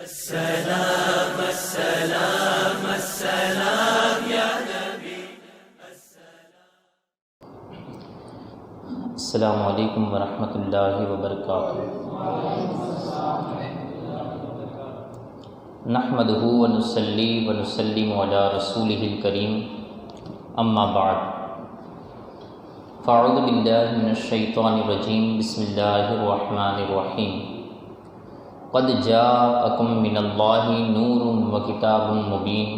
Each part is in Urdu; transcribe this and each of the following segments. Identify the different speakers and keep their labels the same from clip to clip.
Speaker 1: السلام السلام السلام یا نبی
Speaker 2: السلام علیکم ورحمۃ اللہ وبرکاتہ۔ نحمدہ ونصلی ونسلم علی رسولہ الکریم، اما بعد، فاعوذ باللہ من الشیطان الرجیم، بسم اللہ الرحمن الرحیم۔ قد جاءکم من اللہ نور وکتاب مبین،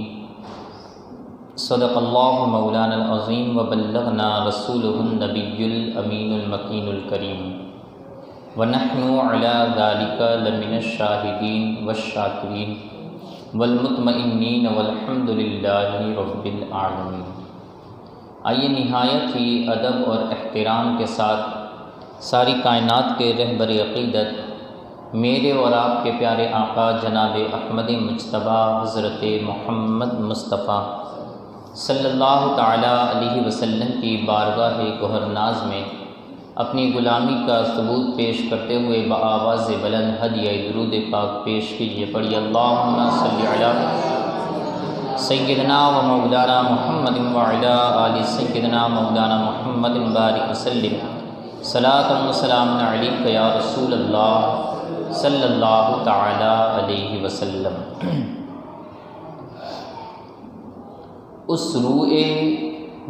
Speaker 2: صدق اللہ مولانا العظیم وبلغنا رسولہ النبی الامین المکین الکریم، ونحن علی ذلک لمن الشاہدین والشاکرین والمطمئنین والحمد للہ رب العالمین۔ آئیے نہایت ہی ادب اور احترام کے ساتھ ساری کائنات کے رہبر عقیدت میرے اور آپ کے پیارے آقا جناب احمد مجتبیٰ حضرت محمد مصطفیٰ صلی اللہ تعالیٰ علیہ وسلم کی بارگاہ گوہر ناز میں اپنی غلامی کا ثبوت پیش کرتے ہوئے بآواز بلند ہدیہ درود پاک پیش کیجیے۔ پڑھیے اللہم صلی علی سیدنا و مولانا محمد وعلی آل سیدنا مولانا محمد بارک وسلم، صلاۃ و سلام علیک یا رسول اللہ صلی اللہ تعالی علیہ وسلم۔ اس روئے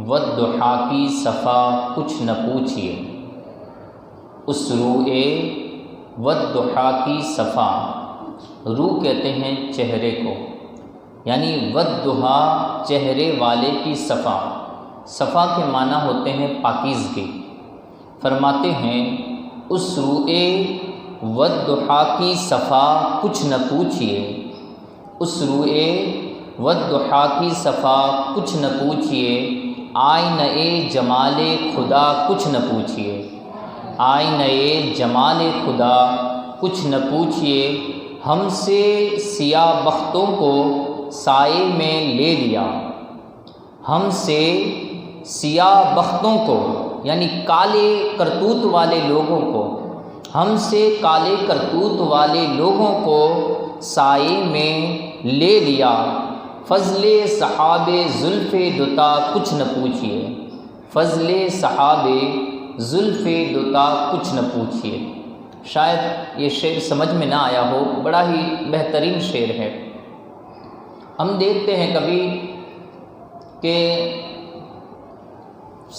Speaker 2: والضحیٰ کی صفا کچھ نہ پوچھئے، اس روئے والضحیٰ کی صفا، روح کہتے ہیں چہرے کو، یعنی والضحیٰ چہرے والے کی صفا، صفا کے معنی ہوتے ہیں پاکیزگی۔ فرماتے ہیں اس روئے والضحیٰ کی صفا کچھ نہ پوچھئے، اس روئے والضحیٰ کی صفا کچھ نہ پوچھئے، آئینہ جمال خدا کچھ نہ پوچھئے، آئینہ جمال خدا کچھ نہ پوچھئے، ہم سے سیاہ بختوں کو سائے میں لے لیا، ہم سے سیاہ بختوں کو یعنی کالے کرتوت والے لوگوں کو، ہم سے کالے کرتوت والے لوگوں کو سائے میں لے لیا، فضل صحاب زلف دوتا کچھ نہ پوچھئے، فضل صحاب زلف دوتا کچھ نہ پوچھئے۔ شاید یہ شعر سمجھ میں نہ آیا ہو، بڑا ہی بہترین شعر ہے۔ ہم دیکھتے ہیں کبھی کہ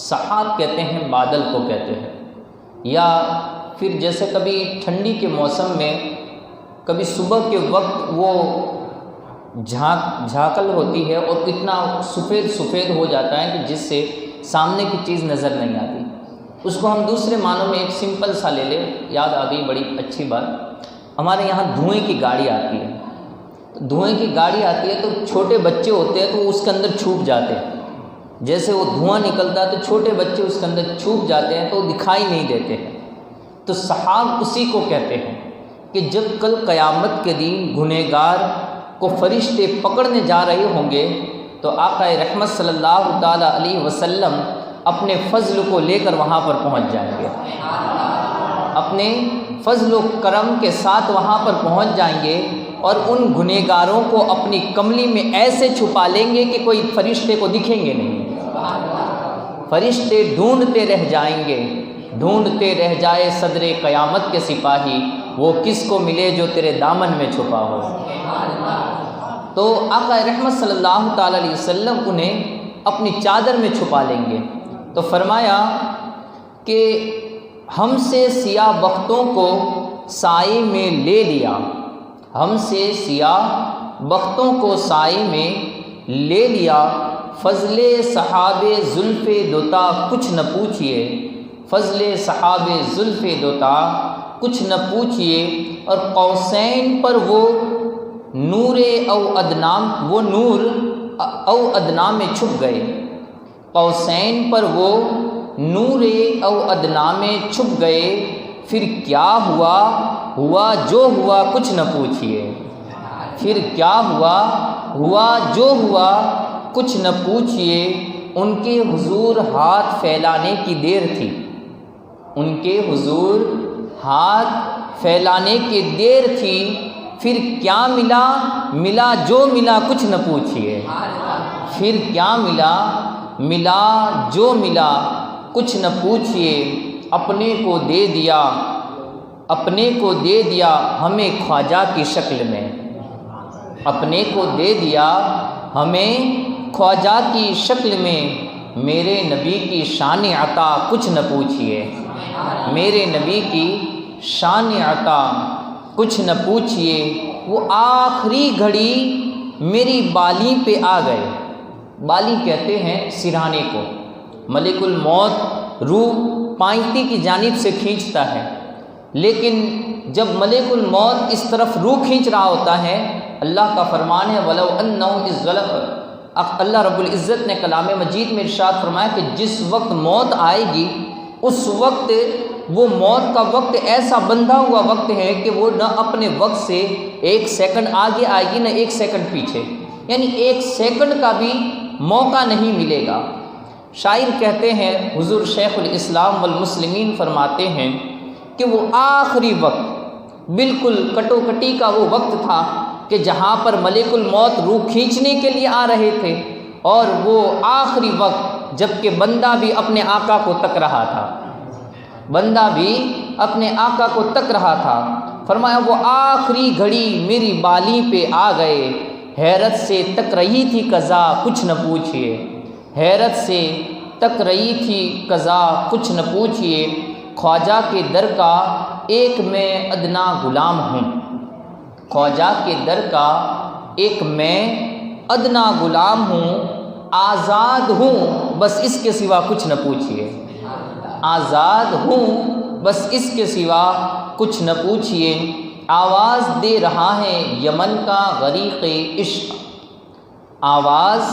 Speaker 2: سحاب کہتے ہیں بادل کو کہتے ہیں، یا پھر جیسے کبھی ٹھنڈی کے موسم میں کبھی صبح کے وقت وہ جھاکل ہوتی ہے اور اتنا سفید سفید ہو جاتا ہے کہ جس سے سامنے کی چیز نظر نہیں آتی۔ اس کو ہم دوسرے معنوں میں ایک سمپل سا لے لیں، یاد آ گئی بڑی اچھی بات، ہمارے یہاں دھوئیں کی گاڑی آتی ہے، دھوئیں کی گاڑی آتی ہے تو چھوٹے بچے ہوتے ہیں تو اس کے اندر چھپ جاتے ہیں، جیسے وہ دھواں نکلتا ہے تو چھوٹے بچے اس کے اندر چھپ جاتے ہیں تو دکھائی نہیں دیتے ہیں۔ تو سحاب اسی کو کہتے ہیں کہ جب کل قیامت کے دن گنہگار کو فرشتے پکڑنے جا رہے ہوں گے تو آقا رحمت صلی اللہ تعالیٰ علیہ وسلم اپنے فضل کو لے کر وہاں پر پہنچ جائیں گے، اپنے فضل و کرم کے ساتھ وہاں پر پہنچ جائیں گے اور ان گنہگاروں کو اپنی کملی میں ایسے چھپا لیں گے کہ کوئی فرشتے کو دکھیں گے نہیں۔ فرشتے ڈھونڈتے رہ جائیں گے، ڈھونڈتے رہ جائے صدر قیامت کے سپاہی، وہ کس کو ملے جو تیرے دامن میں چھپا ہو۔ تو آقا رحمت صلی اللہ تعالیٰ علیہ وسلم انہیں اپنی چادر میں چھپا لیں گے۔ تو فرمایا کہ ہم سے سیاہ بختوں کو سائے میں لے لیا، ہم سے سیاہ بختوں کو سائے میں لے لیا، فضل صحاب زلف دوتا کچھ نہ پوچھئے، فضل صحاب زلف دوتا کچھ نہ پوچھئے، اور قوسین پر وہ نور او ادنا میں چھپ گئے، قوسین پر وہ نور او ادنا میں چھپ گئے، پھر کیا ہوا ہوا جو ہوا کچھ نہ پوچھئے، پھر کیا ہوا ہوا جو ہوا کچھ نہ پوچھئے، ان کے حضور ہاتھ پھیلانے کی دیر تھی، ان کے حضور ہاتھ پھیلانے کی دیر تھی، پھر کیا ملا؟ ملا جو ملا کچھ نہ پوچھئے۔ پھر کیا ملا؟ ملا جو ملا کچھ نہ پوچھئے، اپنے کو دے دیا، اپنے کو دے دیا ہمیں خواجہ کی شکل میں، اپنے کو دے دیا ہمیں خواجہ کی شکل میں، میرے نبی کی شان عطا کچھ نہ پوچھئے، میرے نبی کی شان عطا کچھ نہ پوچھئے۔ وہ آخری گھڑی میری بالی پہ آ گئے۔ بالی کہتے ہیں سرہانے کو۔ ملک الموت روح پائنتی کی جانب سے کھینچتا ہے، لیکن جب ملک الموت اس طرف روح کھینچ رہا ہوتا ہے، اللہ کا فرمان ہے وَلَوْ أَنَّهُمْ إِذْ ظَلَمُوا، اللہ رب العزت نے کلام مجید میں ارشاد فرمایا کہ جس وقت موت آئے گی اس وقت وہ موت کا وقت ایسا بندھا ہوا وقت ہے کہ وہ نہ اپنے وقت سے ایک سیکنڈ آگے آئے گی نہ ایک سیکنڈ پیچھے، یعنی ایک سیکنڈ کا بھی موقع نہیں ملے گا۔ شاعر کہتے ہیں، حضور شیخ الاسلام والمسلمین فرماتے ہیں کہ وہ آخری وقت بالکل کٹو کٹی کا وہ وقت تھا کہ جہاں پر ملک الموت روح کھینچنے کے لیے آ رہے تھے، اور وہ آخری وقت جب کہ بندہ بھی اپنے آقا کو تک رہا تھا، بندہ بھی اپنے آقا کو تک رہا تھا۔ فرمایا وہ آخری گھڑی میری بالی پہ آ گئے، حیرت سے تک رہی تھی قضا کچھ نہ پوچھئے، حیرت سے تک رہی تھی قضا کچھ نہ پوچھئے، خواجہ کے در کا ایک میں ادنا غلام ہوں، خواجہ کے در کا ایک میں ادنا غلام ہوں، آزاد ہوں بس اس کے سوا کچھ نہ پوچھئے، آزاد ہوں بس اس کے سوا کچھ نہ پوچھئے۔ آواز دے رہا ہے یمن کا غریق عشق، آواز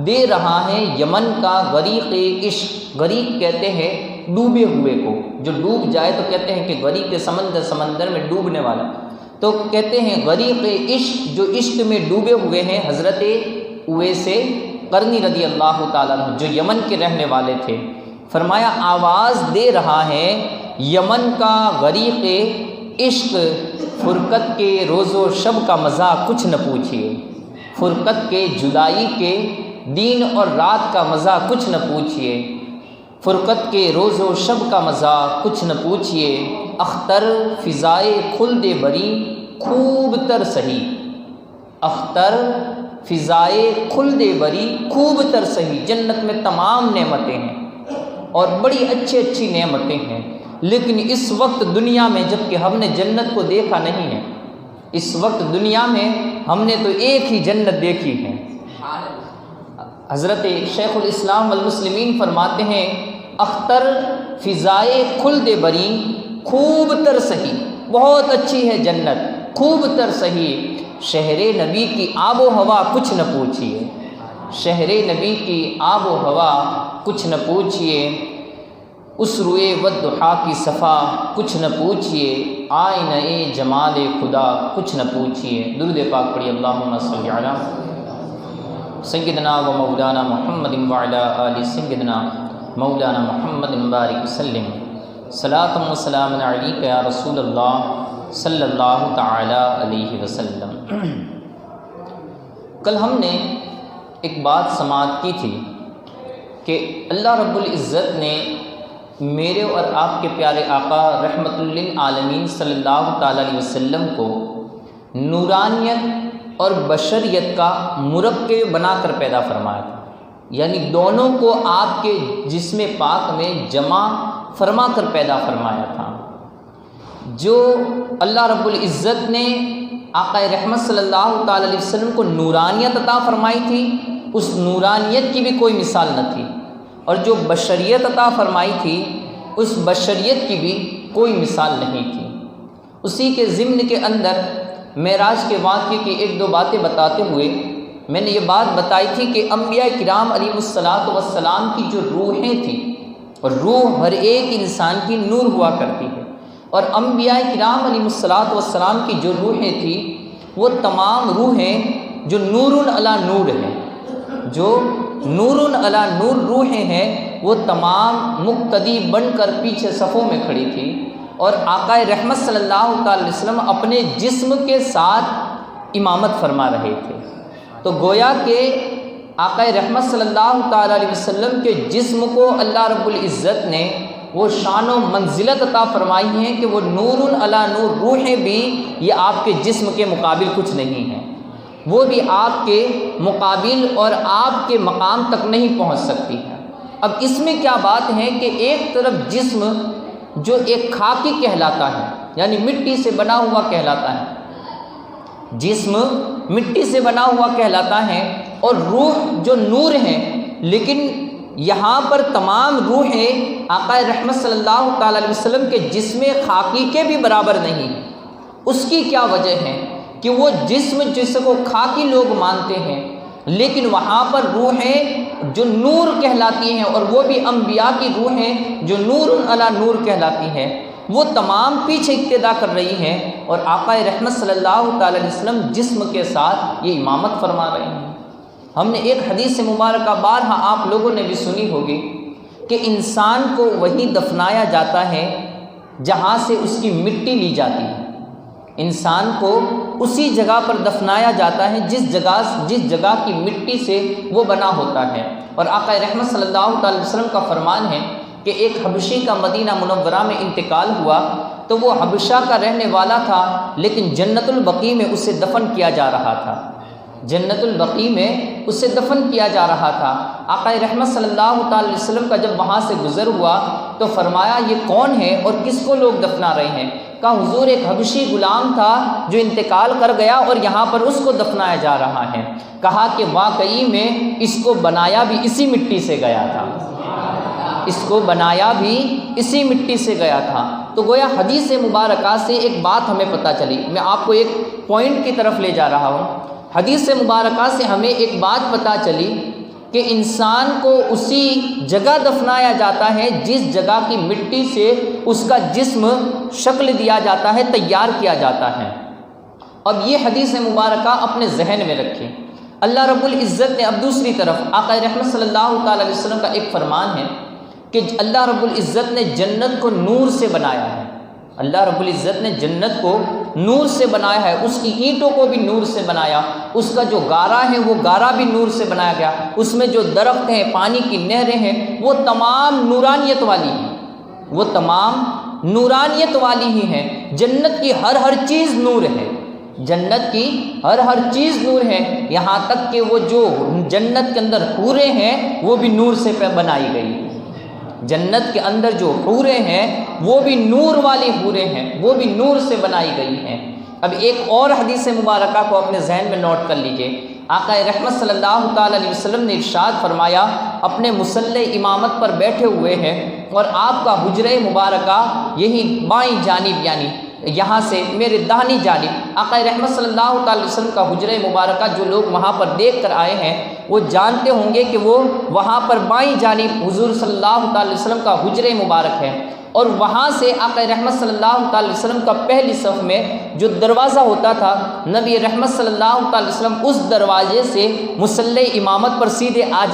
Speaker 2: دے رہا ہے یمن کا غریق عشق۔ غریق کہتے ہیں ڈوبے ہوئے کو، جو ڈوب جائے تو کہتے ہیں کہ غریق سمندر میں ڈوبنے والا، تو کہتے ہیں غریق عشق، جو عشق میں ڈوبے ہوئے ہیں۔ حضرت اویس قرنی رضی اللہ تعالیٰ عنہ جو یمن کے رہنے والے تھے، فرمایا آواز دے رہا ہے یمن کا غریق عشق، فرقت کے روز و شب کا مزہ کچھ نہ پوچھئے، فرقت کے جدائی کے دن اور رات کا مزہ کچھ نہ پوچھئے، فرقت کے روز و شب کا مزہ کچھ نہ پوچھئے۔ اختر فضائے خلد بری خوب تر سہی، اختر فضائے خلد بری خوب تر سہی۔ جنت میں تمام نعمتیں ہیں اور بڑی اچھی اچھی نعمتیں ہیں، لیکن اس وقت دنیا میں جب کہ ہم نے جنت کو دیکھا نہیں ہے، اس وقت دنیا میں ہم نے تو ایک ہی جنت دیکھی ہے۔ حضرت شیخ الاسلام والمسلمین فرماتے ہیں اختر فضائے خلد بری خوب تر سہی، بہت اچھی ہے جنت، خوب تر سہی۔ شہر نبی کی آب و ہوا کچھ نہ پوچھئے، شہر نبی کی آب و ہوا کچھ نہ پوچھئے، اس روئے والضحا کی صفا کچھ نہ پوچھئے، آئینہ جمال خدا کچھ نہ پوچھئے۔ درود پاک پڑھی اللہم صلی علی سیدنا و مولانا محمد وعلی آل سیدنا مولانا محمد بارک وسلم، صلاۃ و سلام علیک یا رسول اللہ صلی اللہ تعالی علیہ وسلم۔ کل ہم نے ایک بات سماعت کی تھی کہ اللہ رب العزت نے میرے اور آپ کے پیارے آقا رحمت للعالمین صلی اللہ تعالی علیہ وسلم کو نورانیت اور بشریت کا مرکب بنا کر پیدا فرمایا تھا، یعنی دونوں کو آپ کے جسم پاک میں جمع فرما کر پیدا فرمایا تھا۔ جو اللہ رب العزت نے آقا رحمت صلی اللہ تعالی علیہ وسلم کو نورانیت عطا فرمائی تھی، اس نورانیت کی بھی کوئی مثال نہ تھی، اور جو بشریت عطا فرمائی تھی اس بشریت کی بھی کوئی مثال نہیں تھی۔ اسی کے ضمن کے اندر معراج کے واقعے کی ایک دو باتیں بتاتے ہوئے میں نے یہ بات بتائی تھی کہ انبیاء کرام علیہ الصلاۃ والسلام کی جو روحیں تھیں، اور روح ہر ایک انسان کی نور ہوا کرتی ہے، اور انبیاء کرام علیہ الصلاۃ والسلام کی جو روحیں تھیں وہ تمام روحیں جو نور علی نور ہیں، جو نور علی نور روحیں ہیں، وہ تمام مقتدی بن کر پیچھے صفوں میں کھڑی تھی، اور آقا رحمت صلی اللہ تعالی علیہ وسلم اپنے جسم کے ساتھ امامت فرما رہے تھے۔ تو گویا کہ آقا رحمت صلی اللہ تعالی علیہ وسلم کے جسم کو اللہ رب العزت نے وہ شان و منزلت عطا فرمائی ہیں کہ وہ نور علی نور، روحیں بھی یہ آپ کے جسم کے مقابل کچھ نہیں ہیں، وہ بھی آپ کے مقابل اور آپ کے مقام تک نہیں پہنچ سکتی ہیں۔ اب اس میں کیا بات ہے کہ ایک طرف جسم جو ایک خاکی کہلاتا ہے، یعنی مٹی سے بنا ہوا کہلاتا ہے، جسم مٹی سے بنا ہوا کہلاتا ہے، اور روح جو نور ہے، لیکن یہاں پر تمام روحیں آقا رحمت صلی اللہ تعالی علیہ وسلم کے جسم خاکی کے بھی برابر نہیں۔ اس کی کیا وجہ ہے کہ وہ جسم جس کو خاکی لوگ مانتے ہیں، لیکن وہاں پر روحیں جو نور کہلاتی ہیں، اور وہ بھی انبیاء کی روحیں جو نور علی نور کہلاتی ہیں، وہ تمام پیچھے اقتدا کر رہی ہیں، اور آقا رحمت صلی اللہ تعالی علیہ وسلم جسم کے ساتھ یہ امامت فرما رہے ہیں۔ ہم نے ایک حدیث مبارکہ بارہا آپ لوگوں نے بھی سنی ہوگی کہ انسان کو وہیں دفنایا جاتا ہے جہاں سے اس کی مٹی لی جاتی ہے، انسان کو اسی جگہ پر دفنایا جاتا ہے جس جگہ کی مٹی سے وہ بنا ہوتا ہے۔ اور آقا رحمت صلی اللہ تعالی وسلم کا فرمان ہے کہ ایک حبشی کا مدینہ منورہ میں انتقال ہوا تو وہ حبشہ کا رہنے والا تھا، لیکن جنت البقیع میں اسے دفن کیا جا رہا تھا، جنت البقیع میں اسے دفن کیا جا رہا تھا۔ آقا رحمت صلی اللہ تعالی وسلم کا جب وہاں سے گزر ہوا تو فرمایا یہ کون ہے اور کس کو لوگ دفنا رہے ہیں؟ کہا حضور ایک حبشی غلام تھا جو انتقال کر گیا اور یہاں پر اس کو دفنایا جا رہا ہے۔ کہا کہ واقعی میں اس کو بنایا بھی اسی مٹی سے گیا تھا، اس کو بنایا بھی اسی مٹی سے گیا تھا۔ تو گویا حدیث مبارکہ سے ایک بات ہمیں پتہ چلی، میں آپ کو ایک پوائنٹ کی طرف لے جا رہا ہوں۔ حدیث مبارکہ سے ہمیں ایک بات پتہ چلی کہ انسان کو اسی جگہ دفنایا جاتا ہے جس جگہ کی مٹی سے اس کا جسم شکل دیا جاتا ہے، تیار کیا جاتا ہے۔ اب یہ حدیث مبارکہ اپنے ذہن میں رکھیں۔ اللہ رب العزت نے اب دوسری طرف آقا رحمت صلی اللہ تعالی علیہ وسلم کا ایک فرمان ہے کہ اللہ رب العزت نے جنت کو نور سے بنایا ہے، اللہ رب العزت نے جنت کو نور سے بنایا ہے، اس کی اینٹوں کو بھی نور سے بنایا، اس کا جو گارا ہے وہ گارا بھی نور سے بنایا گیا، اس میں جو درخت ہیں، پانی کی نہریں ہیں، وہ تمام نورانیت والی ہیں، وہ تمام نورانیت والی ہی ہیں۔ جنت کی ہر چیز نور ہے، جنت کی ہر چیز نور ہے، یہاں تک کہ وہ جو جنت کے اندر حوریں ہیں وہ بھی نور سے بنائی گئی ہیں۔ جنت کے اندر جو حوریں ہیں وہ بھی نور والی حوریں ہیں، وہ بھی نور سے بنائی گئی ہیں۔ اب ایک اور حدیث مبارکہ کو اپنے ذہن میں نوٹ کر لیجئے۔ آقا رحمت صلی اللہ تعالی علیہ وسلم نے ارشاد فرمایا، اپنے مصلی امامت پر بیٹھے ہوئے ہیں اور آپ کا حجرہ مبارکہ یہی بائیں جانب، یعنی یہاں سے میرے داہنی جانب آقا رحمت صلی اللہ تعالی وسلم کا حجرہ مبارکہ جو لوگ وہاں پر دیکھ کر آئے ہیں وہ جانتے ہوں گے کہ وہ وہاں پر بائیں جانب حضور صلی اللہ تعالی وسلم کا حجرہ مبارک ہے، اور وہاں سے آقا رحمت صلی اللہ تعالی وسلم کا پہلی صف میں جو دروازہ ہوتا تھا، نبی رحمت صلی اللہ تعالی وسلم اس دروازے سے مصلی امامت پر سیدھے آ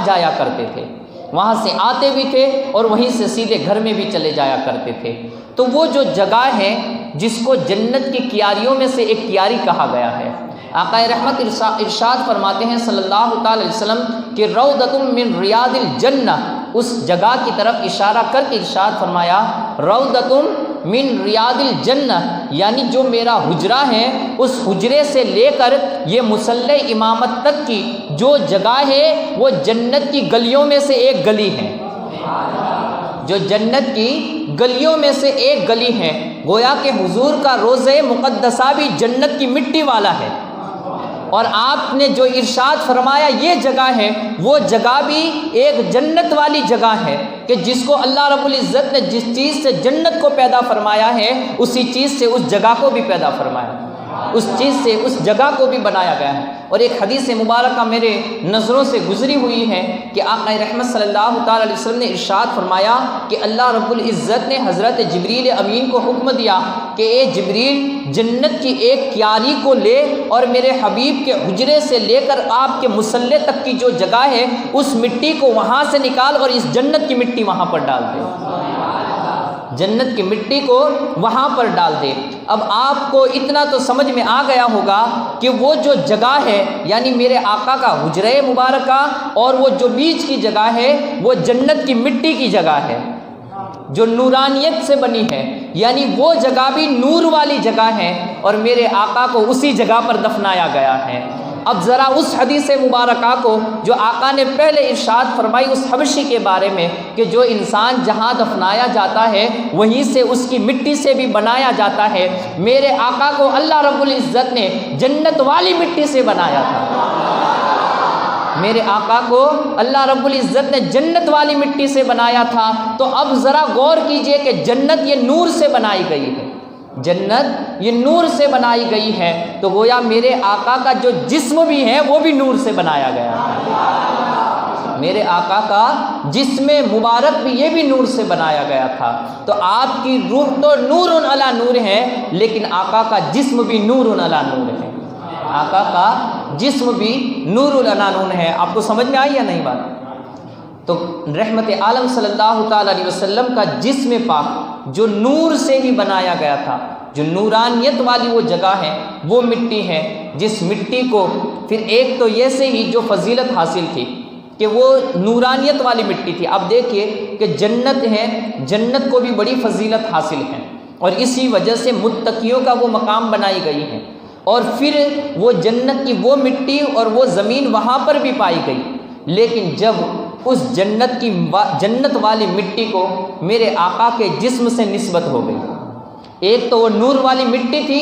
Speaker 2: جایا کرتے تھے، وہاں سے آتے بھی تھے اور وہیں سے سیدھے گھر میں بھی چلے جایا کرتے تھے۔ تو وہ جو جگہ ہے جس کو جنت کی کیاریوں میں سے ایک کیاری کہا گیا ہے، آقا رحمت ارشاد فرماتے ہیں صلی اللہ تعالی علیہ وسلم کہ روضۃ من ریاض الجنہ، اس جگہ کی طرف اشارہ کر کے ارشاد فرمایا روضۃ من ریاض الجنہ، یعنی جو میرا حجرہ ہے اس حجرے سے لے کر یہ مصلی امامت تک کی جو جگہ ہے وہ جنت کی گلیوں میں سے ایک گلی ہے، جو جنت کی گلیوں میں سے ایک گلی ہے۔ گویا کہ حضور کا روضہ مقدسہ بھی جنت کی مٹی والا ہے، اور آپ نے جو ارشاد فرمایا یہ جگہ ہے وہ جگہ بھی ایک جنت والی جگہ ہے کہ جس کو اللہ رب العزت نے جس چیز سے جنت کو پیدا فرمایا ہے اسی چیز سے اس جگہ کو بھی پیدا فرمایا، اس چیز سے اس جگہ کو بھی بنایا گیا ہے۔ اور ایک حدیث مبارکہ میرے نظروں سے گزری ہوئی ہے کہ آقا رحمت صلی اللہ تعالی علیہ وسلم نے ارشاد فرمایا کہ اللہ رب العزت نے حضرت جبریل امین کو حکم دیا کہ اے جبریل جنت کی ایک کیاری کو لے اور میرے حبیب کے حجرے سے لے کر آپ کے مصلی تک کی جو جگہ ہے اس مٹی کو وہاں سے نکال اور اس جنت کی مٹی وہاں پر ڈال دے، جنت کی مٹی کو وہاں پر ڈال دے۔ اب آپ کو اتنا تو سمجھ میں آ گیا ہوگا کہ وہ جو جگہ ہے یعنی میرے آقا کا حجرہ مبارکہ اور وہ جو بیچ کی جگہ ہے وہ جنت کی مٹی کی جگہ ہے جو نورانیت سے بنی ہے، یعنی وہ جگہ بھی نور والی جگہ ہے اور میرے آقا کو اسی جگہ پر دفنایا گیا ہے۔ اب ذرا اس حدیث مبارکہ کو جو آقا نے پہلے ارشاد فرمائی اس حبشی کے بارے میں کہ جو انسان جہاں دفنایا جاتا ہے وہیں سے اس کی مٹی سے بھی بنایا جاتا ہے، میرے آقا کو اللہ رب العزت نے جنت والی مٹی سے بنایا تھا۔ میرے آقا کو اللہ رب العزت نے جنت والی مٹی سے بنایا تھا۔ تو اب ذرا غور کیجئے کہ جنت یہ نور سے بنائی گئی ہے، جنت یہ نور سے بنائی گئی ہے، تو گویا میرے آقا کا جو جسم بھی ہے وہ بھی نور سے بنایا گیا ہے۔ میرے آقا کا جسم مبارک بھی یہ بھی نور سے بنایا گیا تھا۔ تو آپ کی روح تو نور علی نور ہے لیکن آقا کا جسم بھی نور علی نور ہے، آقا کا جسم بھی نور علی نور ہے۔ آپ کو سمجھ میں آئی یا نہیں بات؟ تو رحمت عالم صلی اللہ تعالی علیہ وسلم کا جسم پاک جو نور سے ہی بنایا گیا تھا، جو نورانیت والی وہ جگہ ہے، وہ مٹی ہے جس مٹی کو پھر ایک تو یہ سے ہی جو فضیلت حاصل تھی کہ وہ نورانیت والی مٹی تھی۔ اب دیکھیے کہ جنت ہے، جنت کو بھی بڑی فضیلت حاصل ہے اور اسی وجہ سے متقیوں کا وہ مقام بنائی گئی ہے، اور پھر وہ جنت کی وہ مٹی اور وہ زمین وہاں پر بھی پائی گئی۔ لیکن جب اس جنت والی مٹی کو میرے آقا کے جسم سے نسبت ہو گئی، ایک تو وہ نور والی مٹی تھی،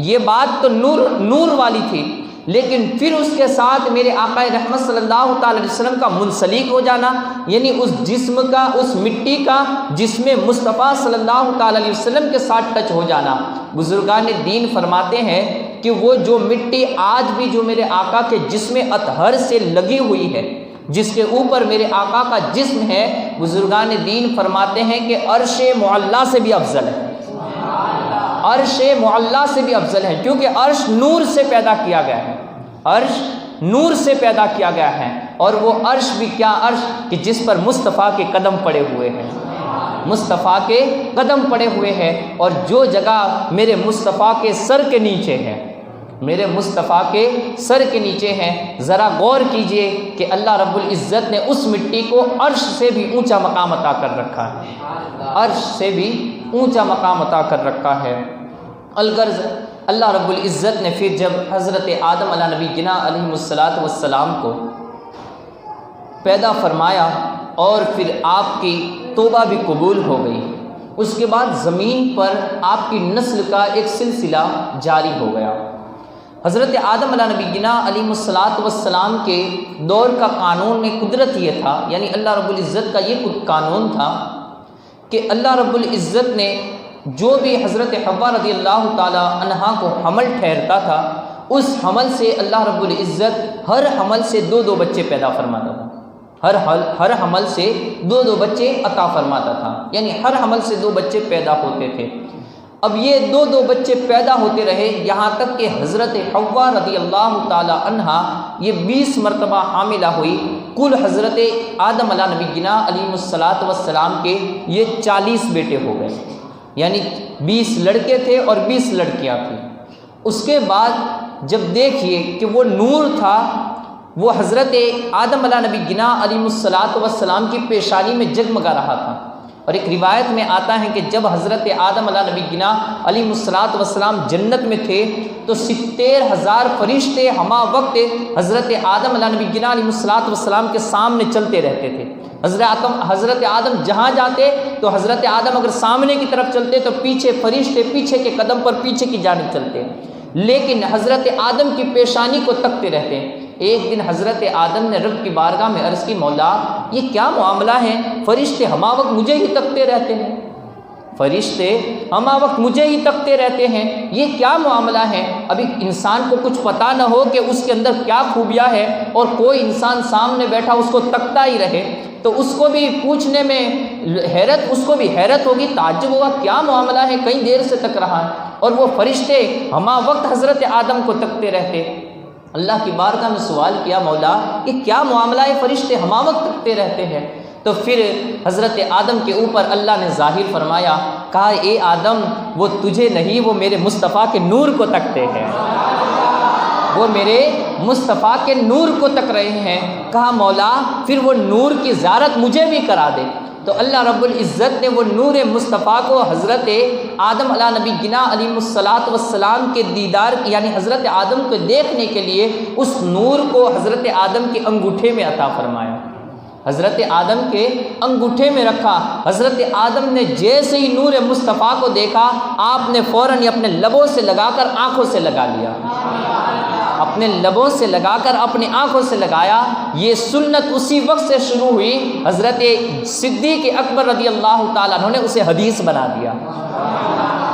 Speaker 2: یہ بات تو نور والی تھی، لیکن پھر اس کے ساتھ میرے آقا رحمت صلی اللہ تعالی علیہ وسلم کا منسلک ہو جانا، یعنی اس جسم کا، اس مٹی کا جسم مصطفیٰ صلی اللہ تعالی علیہ وسلم کے ساتھ ٹچ ہو جانا۔ بزرگان دین فرماتے ہیں کہ وہ جو مٹی آج بھی جو میرے آقا کے جسم اطہر سے لگی ہوئی ہے، جس کے اوپر میرے آقا کا جسم ہے، بزرگان دین فرماتے ہیں کہ عرش معلیٰ سے بھی افضل ہے، عرش معلیٰ سے بھی افضل ہے، کیونکہ عرش نور سے پیدا کیا گیا ہے، عرش نور سے پیدا کیا گیا ہے، اور وہ عرش بھی کیا عرش کہ جس پر مصطفیٰ کے قدم پڑے ہوئے ہیں، مصطفیٰ کے قدم پڑے ہوئے ہیں، اور جو جگہ میرے مصطفیٰ کے سر کے نیچے ہے، میرے مصطفیٰ کے سر کے نیچے ہیں، ذرا غور کیجئے کہ اللہ رب العزت نے اس مٹی کو عرش سے بھی اونچا مقام عطا کر رکھا ہے، عرش سے بھی اونچا مقام عطا کر رکھا ہے۔ الغرض اللہ رب العزت نے پھر جب حضرت آدم علیہ نبی جنا علیہ السلام کو پیدا فرمایا اور پھر آپ کی توبہ بھی قبول ہو گئی، اس کے بعد زمین پر آپ کی نسل کا ایک سلسلہ جاری ہو گیا۔ حضرت آدم علیہ نبی جنا علیہ السلام کے دور کا قانون میں قدرت یہ تھا، یعنی اللہ رب العزت کا یہ قانون تھا کہ اللہ رب العزت نے جو بھی حضرت حوا رضی اللہ تعالی عنہا کو حمل ٹھہرتا تھا، اس حمل سے اللہ رب العزت ہر حمل سے دو بچے پیدا فرماتا تھا، ہر حمل سے دو بچے عطا فرماتا تھا، یعنی ہر حمل سے 2 بچے پیدا ہوتے تھے۔ اب یہ دو بچے پیدا ہوتے رہے یہاں تک کہ حضرت حوا رضی اللہ تعالی عنہا یہ 20 مرتبہ حاملہ ہوئی۔ کل حضرت آدم علیہ نبی جنا علیہ السلام کے یہ 40 بیٹے ہو گئے، یعنی 20 لڑکے تھے اور 20 لڑکیاں تھیں۔ اس کے بعد جب دیکھیے کہ وہ نور تھا، وہ حضرت آدم علیہ نبی جنا علیہ السلام کی پیشانی میں جگمگا رہا تھا، اور ایک روایت میں آتا ہے کہ جب حضرت آدم علیہ نبی جنا علیہ السلام جنت میں تھے تو 70,000 فرشتے ہما وقت حضرت آدم علیہ نبی جنا علیہ السلام کے سامنے چلتے رہتے تھے۔ حضرت آدم جہاں جاتے تو حضرت آدم اگر سامنے کی طرف چلتے تو پیچھے فرشتے پیچھے کے قدم پر پیچھے کی جانب چلتے، لیکن حضرت آدم کی پیشانی کو تکتے رہتے۔ ایک دن حضرت آدم نے رب کی بارگاہ میں عرض کی، مولا یہ کیا معاملہ ہے، فرشتے ہما وقت مجھے ہی تکتے رہتے ہیں، فرشتے ہما وقت مجھے ہی تکتے رہتے ہیں، یہ کیا معاملہ ہے؟ ابھی انسان کو کچھ پتہ نہ ہو کہ اس کے اندر کیا خوبیاں ہے، اور کوئی انسان سامنے بیٹھا اس کو تکتا ہی رہے تو اس کو بھی پوچھنے میں اس کو بھی حیرت ہوگی، تعجب ہوگا کیا معاملہ ہے، کئی دیر سے تک رہا ہے، اور وہ فرشتے ہما وقت حضرت آدم کو تکتے رہتے۔ اللہ کی بارگاہ میں سوال کیا، مولا یہ کیا معاملہ ہے، فرشتے ہما وقت تکتے رہتے ہیں؟ تو پھر حضرت آدم کے اوپر اللہ نے ظاہر فرمایا، کہا اے آدم وہ تجھے نہیں، وہ میرے مصطفیٰ کے نور کو تکتے ہیں، وہ میرے مصطفیٰ کے نور کو تک رہے ہیں۔ کہا مولا پھر وہ نور کی زیارت مجھے بھی کرا دے۔ تو اللہ رب العزت نے وہ نور مصطفیٰ کو حضرت آدم علیہ نبی گنا علیہ الصلاۃ والسلام کے دیدار یعنی حضرت آدم کو دیکھنے کے لیے اس نور کو حضرت آدم کے انگوٹھے میں عطا فرمایا، حضرت آدم کے انگوٹھے میں رکھا۔ حضرت آدم نے جیسے ہی نور مصطفیٰ کو دیکھا، آپ نے فوراً اپنے لبوں سے لگا کر آنکھوں سے لگا لیا، اپنے لبوں سے لگا کر اپنے آنکھوں سے لگایا۔ یہ سنت اسی وقت سے شروع ہوئی، حضرت صدیق اکبر رضی اللہ تعالیٰ عنہ نے اسے حدیث بنا دیا،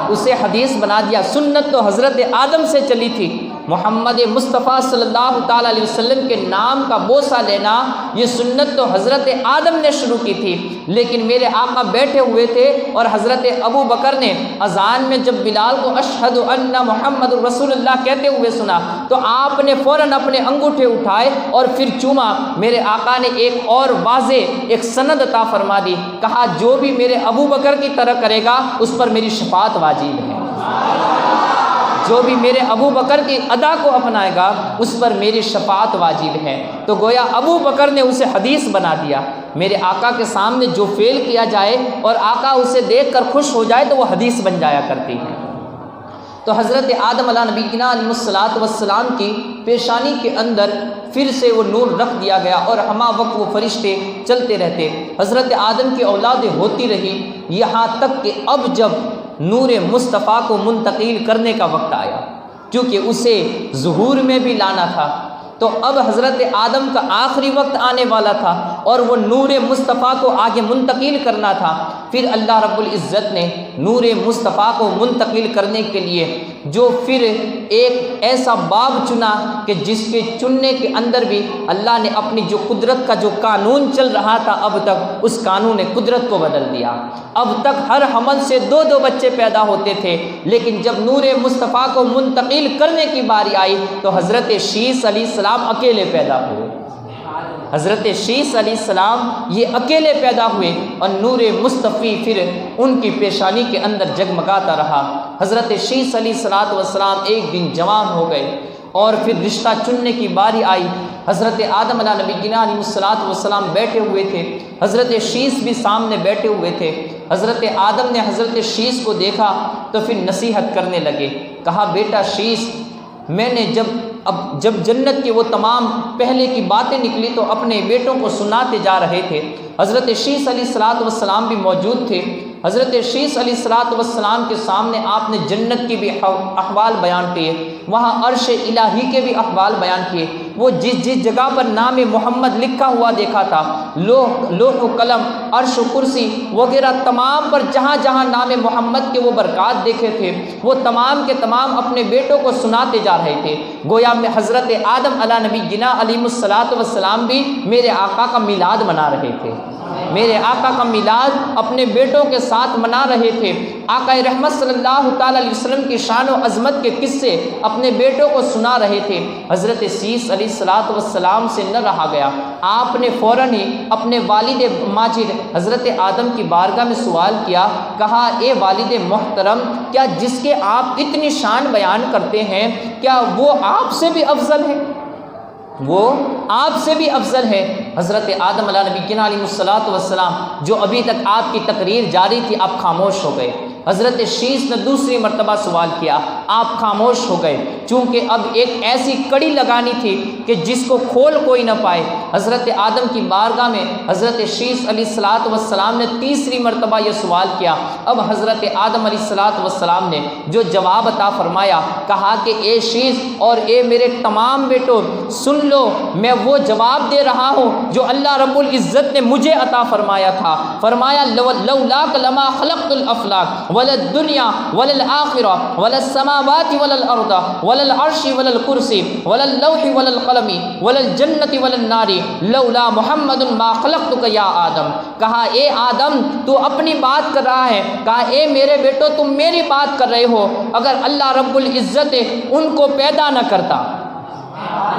Speaker 2: اسے حدیث بنا دیا۔ سنت تو حضرت آدم سے چلی تھی، محمد مصطفیٰ صلی اللہ تعالیٰ علیہ وسلم کے نام کا بوسہ لینا یہ سنت تو حضرت آدم نے شروع کی تھی، لیکن میرے آقا بیٹھے ہوئے تھے اور حضرت ابو بکر نے اذان میں جب بلال کو اشہد ان محمد رسول اللہ کہتے ہوئے سنا تو آپ نے فوراً اپنے انگوٹھے اٹھائے اور پھر چوما۔ میرے آقا نے ایک اور واضح ایک سند عطا فرما دی، کہا جو بھی میرے ابو بکر کی طرح کرے گا اس پر میری شفاعت واجب ہے، جو بھی میرے ابو بکر کی ادا کو اپنائے گا اس پر میری شفاعت واجب ہے۔ تو گویا ابو بکر نے اسے حدیث بنا دیا۔ میرے آقا کے سامنے جو فعل کیا جائے اور آقا اسے دیکھ کر خوش ہو جائے تو وہ حدیث بن جایا کرتی ہے۔ تو حضرت آدم علیہ نبی علیہ الصلاۃ والسلام کی پیشانی کے اندر پھر سے وہ نور رکھ دیا گیا اور ہمہ وقت وہ فرشتے چلتے رہتے۔ حضرت آدم کی اولادیں ہوتی رہی یہاں تک کہ اب جب نور مصطفیٰ کو منتقل کرنے کا وقت آیا، کیونکہ اسے ظہور میں بھی لانا تھا، تو اب حضرت آدم کا آخری وقت آنے والا تھا اور وہ نور مصطفیٰ کو آگے منتقل کرنا تھا۔ پھر اللہ رب العزت نے نور مصطفیٰ کو منتقل کرنے کے لیے جو پھر ایک ایسا باب چنا کہ جس کے چننے کے اندر بھی اللہ نے اپنی جو قدرت کا جو قانون چل رہا تھا اب تک اس قانون قدرت کو بدل دیا۔ اب تک ہر حمل سے 2 بچے پیدا ہوتے تھے، لیکن جب نور مصطفیٰ کو منتقل کرنے کی باری آئی تو حضرت شیس علیہ السلام اکیلے پیدا ہوئے۔ حضرت شیس علیہ السلام یہ اکیلے پیدا ہوئے اور نور مصطفی پھر ان کی پیشانی کے اندر جگمگاتا رہا۔ حضرت شیس علیہ السلام ایک دن جوان ہو گئے اور پھر رشتہ چننے کی باری آئی۔ حضرت آدم علیہ نبی علیہ السلام بیٹھے ہوئے تھے، حضرت شیس بھی سامنے بیٹھے ہوئے تھے۔ حضرت آدم نے حضرت شیس کو دیکھا تو پھر نصیحت کرنے لگے، کہا بیٹا شیس میں نے جب جنت کی وہ تمام پہلے کی باتیں نکلی تو اپنے بیٹوں کو سناتے جا رہے تھے۔ حضرت شیس علیہ السلام بھی موجود تھے۔ حضرت شیس علیہ السلام کے سامنے آپ نے جنت کی بھی احوال بیان کیے، وہاں عرش الہی کے بھی احوال بیان کیے۔ وہ جس جگہ پر نام محمد لکھا ہوا دیکھا تھا، لوح و قلم، عرش و کرسی وغیرہ تمام پر جہاں جہاں نام محمد کے وہ برکات دیکھے تھے وہ تمام کے تمام اپنے بیٹوں کو سناتے جا رہے تھے۔ گویا میں حضرت آدم علیہ نبی جنا علیہ السلام بھی میرے آقا کا میلاد منا رہے تھے، میرے آقا کا میلاد اپنے بیٹوں کے ساتھ منا رہے تھے۔ آقا رحمت صلی اللہ تعالیٰ علیہ وسلم کی شان و عظمت کے قصے اپنے بیٹوں کو سنا رہے تھے۔ حضرت شیس علیہ السلام سے نہ رہا گیا، آپ نے فوراً ہی اپنے والد ماجد حضرت آدم کی بارگاہ میں سوال کیا، کہا اے والد محترم کیا جس کے آپ اتنی شان بیان کرتے ہیں کیا وہ آپ سے بھی افضل ہے؟ وہ آپ سے بھی افضل ہے۔ حضرت آدم علیہ نبی علیہ السلام جو ابھی تک آپ کی تقریر جاری تھی آپ خاموش ہو گئے۔ حضرت شیس نے دوسری مرتبہ سوال کیا، آپ خاموش ہو گئے، چونکہ اب ایک ایسی کڑی لگانی تھی کہ جس کو کھول کوئی نہ پائے۔ حضرت آدم کی بارگاہ میں حضرت شیس علیہ السلام نے تیسری مرتبہ یہ سوال کیا۔ اب حضرت آدم علیہ السلام نے جو جواب عطا فرمایا، کہا کہ اے شیس اور اے میرے تمام بیٹوں سن لو، میں وہ جواب دے رہا ہوں جو اللہ رب العزت نے مجھے عطا فرمایا تھا۔ فرمایا لولاک لما خلقت الافلاک ولا الدنیا ولا الآخرہ ولا السماوات ولا الارض ولا العرش ولا الکرسی ولا اللوح ولا القلم ولا الجنة ولا النار لولا محمد ما خلقتک یا آدم۔ کہا اے آدم تو اپنی بات کر رہا ہے، کہا اے میرے بیٹو تم میری بات کر رہے ہو، اگر اللہ رب العزت ان کو پیدا نہ کرتا،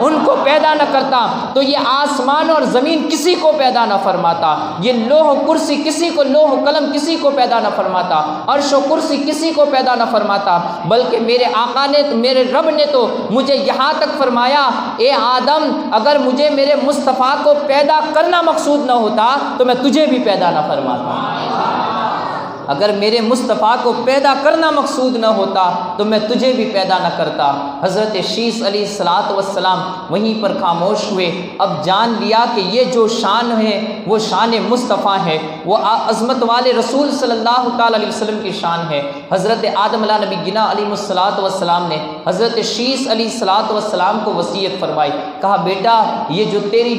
Speaker 3: ان کو پیدا نہ کرتا تو یہ آسمان اور زمین کسی کو پیدا نہ فرماتا، یہ لوح و کرسی کسی کو، لوح و قلم کسی کو پیدا نہ فرماتا، عرش و کرسی کسی کو پیدا نہ فرماتا، بلکہ میرے آقا نے، میرے رب نے تو مجھے یہاں تک فرمایا، اے آدم اگر مجھے میرے مصطفیٰ کو پیدا کرنا مقصود نہ ہوتا تو میں تجھے بھی پیدا نہ فرماتا۔ اگر میرے مصطفیٰ کو پیدا کرنا مقصود نہ ہوتا تو میں تجھے بھی پیدا نہ کرتا۔ حضرت شیس علیہ الصلاۃ والسلام وہیں پر خاموش ہوئے۔ اب جان لیا کہ یہ جو شان ہے وہ شان مصطفیٰ ہے، وہ عظمت والے رسول صلی اللہ تعالیٰ علیہ وسلم کی شان ہے۔ حضرت آدم علیہ نبی گنا علیہ الصلاۃ والسلام نے حضرت شیس علیہ الصلاۃ والسلام کو وصیت فرمائی، کہا بیٹا یہ جو تیری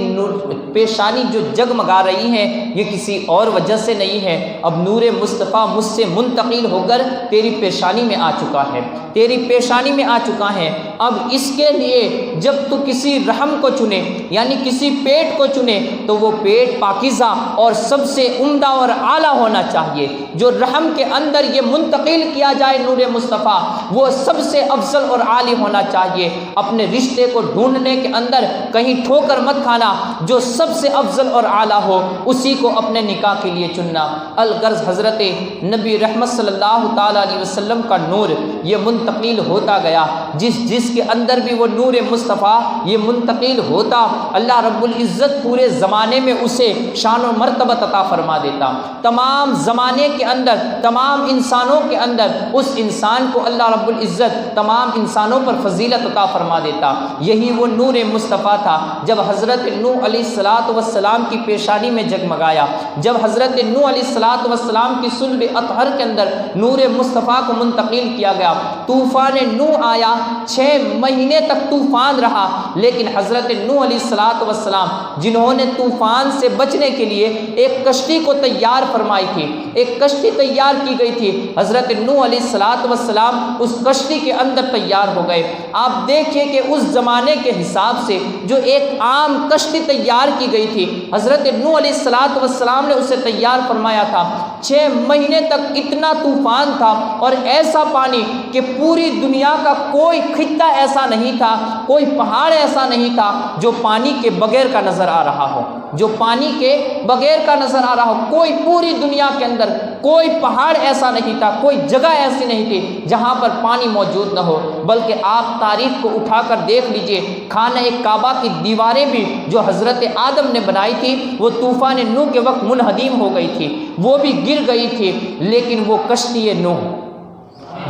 Speaker 3: پیشانی جو جگمگا رہی ہے یہ کسی اور وجہ سے نہیں ہے، اب نور مصطفیٰ مجھ سے منتقل ہو کر تیری پیشانی میں آ چکا ہے، تیری پیشانی میں آ چکا ہے۔ اب اس کے لیے جب تو کسی رحم کو چنے یعنی کسی پیٹ کو چنے تو وہ پیٹ پاکیزہ اور سب سے عمدہ اور اعلیٰ ہونا چاہیے۔ جو رحم کے اندر یہ منتقل کیا جائے نور مصطفیٰ وہ سب سے افضل اور عالی ہونا چاہیے۔ اپنے رشتے کو ڈھونڈنے کے اندر کہیں ٹھوکر مت کھانا، جو سب سے افضل اور اعلیٰ ہو اسی کو اپنے نکاح کے لیے چننا۔ الغرض حضرت نبی رحمت صلی اللہ تعالیٰ علیہ وسلم کا نور یہ منتقل ہوتا گیا، جس کے اندر بھی وہ نور مصطفیٰ یہ منتقل ہوتا، اللہ رب العزت پورے زمانے میں اسے شان و مرتبہ عطا فرما دیتا۔ تمام زمانے کے اندر، تمام انسانوں کے اندر اس انسان کو اللہ رب العزت تمام انسانوں پر فضیلت عطا فرما دیتا۔ یہی وہ نور مصطفیٰ تھا جب حضرت نوح علیہ الصلاۃ والسلام کی پیشانی میں جگمگایا، جب حضرت نوح علیہ الصلاۃ والسلام کی صلب اطہر کے اندر نور مصطفیٰ کو منتقل کیا گیا۔ طوفان نوح آیا، 6 مہینے تک طوفان رہا، لیکن حضرت نوح علیہ الصلاۃ والسلام جنہوں نے طوفان سے بچنے کے لیے ایک کشتی کو تیار فرمائی تھی، ایک کشتی تیار کی گئی تھی، حضرت نوح علیہ الصلاۃ والسلام اس کشتی کے اندر تیار ہو گئے۔ آپ دیکھیے کہ اس زمانے کے حساب سے جو ایک عام کشتی تیار کی گئی تھی حضرت نوح علیہ الصلاۃ والسلام نے اسے تیار فرمایا تھا۔ 6 مہینے تک اتنا طوفان تھا اور ایسا پانی کہ پوری دنیا کا کوئی خطہ ایسا نہیں تھا، کوئی پہاڑ ایسا نہیں تھا جو پانی کے بغیر کا نظر آ رہا ہو، جو پانی کے بغیر کا نظر آ رہا ہو۔ کوئی پوری دنیا کے اندر کوئی پہاڑ ایسا نہیں تھا، کوئی جگہ ایسی نہیں تھی جہاں پر پانی موجود نہ ہو، بلکہ آپ تاریخ کو اٹھا کر دیکھ لیجئے، خانہ کعبہ کی دیواریں بھی جو حضرت آدم نے بنائی تھی وہ طوفان نوح کے وقت منہدم ہو گئی تھی، وہ بھی گر گئی تھی، لیکن وہ کشتی نوح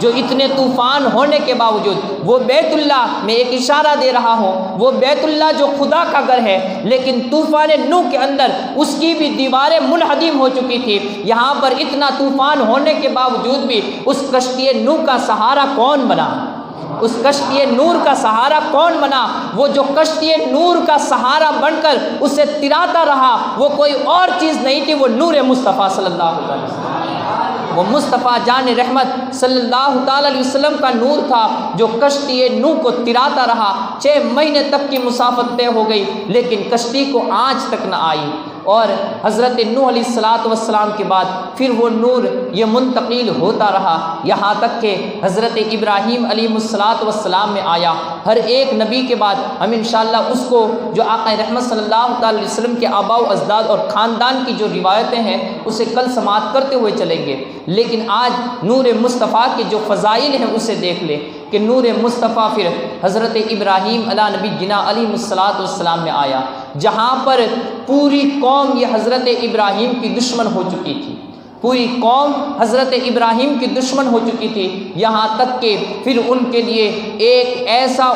Speaker 3: جو اتنے طوفان ہونے کے باوجود، وہ بیت اللہ میں ایک اشارہ دے رہا ہوں، وہ بیت اللہ جو خدا کا گھر ہے لیکن طوفان نوح کے اندر اس کی بھی دیواریں منہدم ہو چکی تھی۔ یہاں پر اتنا طوفان ہونے کے باوجود بھی اس کشتی نوح کا سہارا کون بنا؟ اس کشتی نور کا سہارا کون بنا؟ وہ جو کشتی نور کا سہارا بن کر اسے تراتا رہا وہ کوئی اور چیز نہیں تھی، وہ نور مصطفیٰ صلی اللہ علیہ وسلم، وہ مصطفیٰ جان رحمت صلی اللہ تعالیٰ علیہ وسلم کا نور تھا جو کشتی نوح کو تراتا رہا۔ 6 مہینے تک کی مسافت طے ہو گئی لیکن کشتی کو آج تک نہ آئی، اور حضرت نوح علیہ الصلاۃ والسلام کے بعد پھر وہ نور یہ منتقل ہوتا رہا یہاں تک کہ حضرت ابراہیم علیہ الصلاۃ والسلام میں آیا۔ ہر ایک نبی کے بعد ہم انشاءاللہ اس کو جو آقا رحمت صلی اللہ تعالی علیہ وسلم کے آباء و اجداد اور خاندان کی جو روایتیں ہیں اسے کل سماعت کرتے ہوئے چلیں گے، لیکن آج نور مصطفیٰ کے جو فضائل ہیں اسے دیکھ لیں کہ نور مصطفیٰ پھر حضرت ابراہیم علیہ نبی جنا علیہ الصلاۃ والسلام میں آیا، جہاں پر پوری قوم یہ حضرت ابراہیم کی دشمن ہو چکی تھی، پوری قوم حضرت ابراہیم کی دشمن ہو چکی تھی، یہاں تک کہ پھر ان کے لیے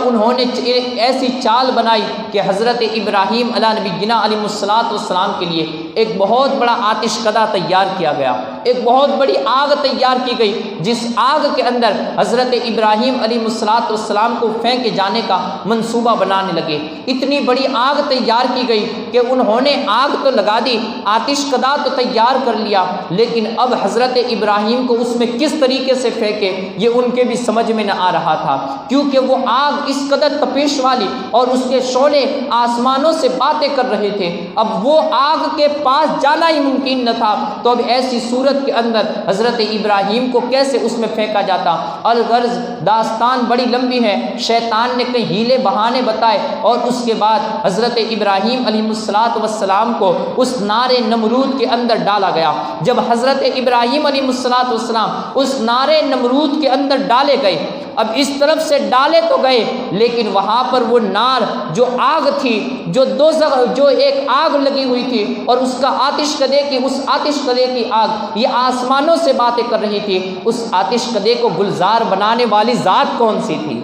Speaker 3: انہوں نے ایک ایسی چال بنائی کہ حضرت ابراہیم علیہ نبی جنا علیہ الصلاۃ والسلام کے لیے ایک بہت بڑا آتش کدہ تیار کیا گیا، ایک بہت بڑی آگ تیار کی گئی، جس آگ کے اندر حضرت ابراہیم علیہ الصلاۃ والسلام کو پھینکے جانے کا منصوبہ بنانے لگے۔ اتنی بڑی آگ تیار کی گئی کہ انہوں نے آگ تو لگا دی، آتش کدہ تو تیار کر لیا، لیکن اب حضرت ابراہیم کو اس میں کس طریقے سے پھینکے یہ ان کے بھی سمجھ میں نہ آ رہا تھا، کیونکہ وہ آگ اس قدر تپش والی اور اس کے شعلے آسمانوں سے باتیں کر رہے تھے، اب وہ آگ کے پاس جانا ہی ممکن نہ تھا۔ تو اب ایسی صورت صورت کے اندر حضرت ابراہیم کو کیسے اس میں پھینکا جاتا۔ الغرض داستان بڑی لمبی ہے، شیطان نے کئی ہیلے بہانے بتائے اور اس کے بعد حضرت ابراہیم علیہ السلام کو اس نار نمرود کے اندر ڈالا گیا۔ جب حضرت ابراہیم علیہ السلام اس نار نمرود کے اندر ڈالے گئے، اب اس طرف سے ڈالے تو گئے لیکن وہاں پر وہ نار جو آگ تھی، جو دوزخ، جو ایک آگ لگی ہوئی تھی اور اس کا آتش کدے کی، اس آتش کدے کی آگ یہ آسمانوں سے باتیں کر رہی تھی۔ اس آتش کدے کو گلزار بنانے والی ذات کون سی تھی؟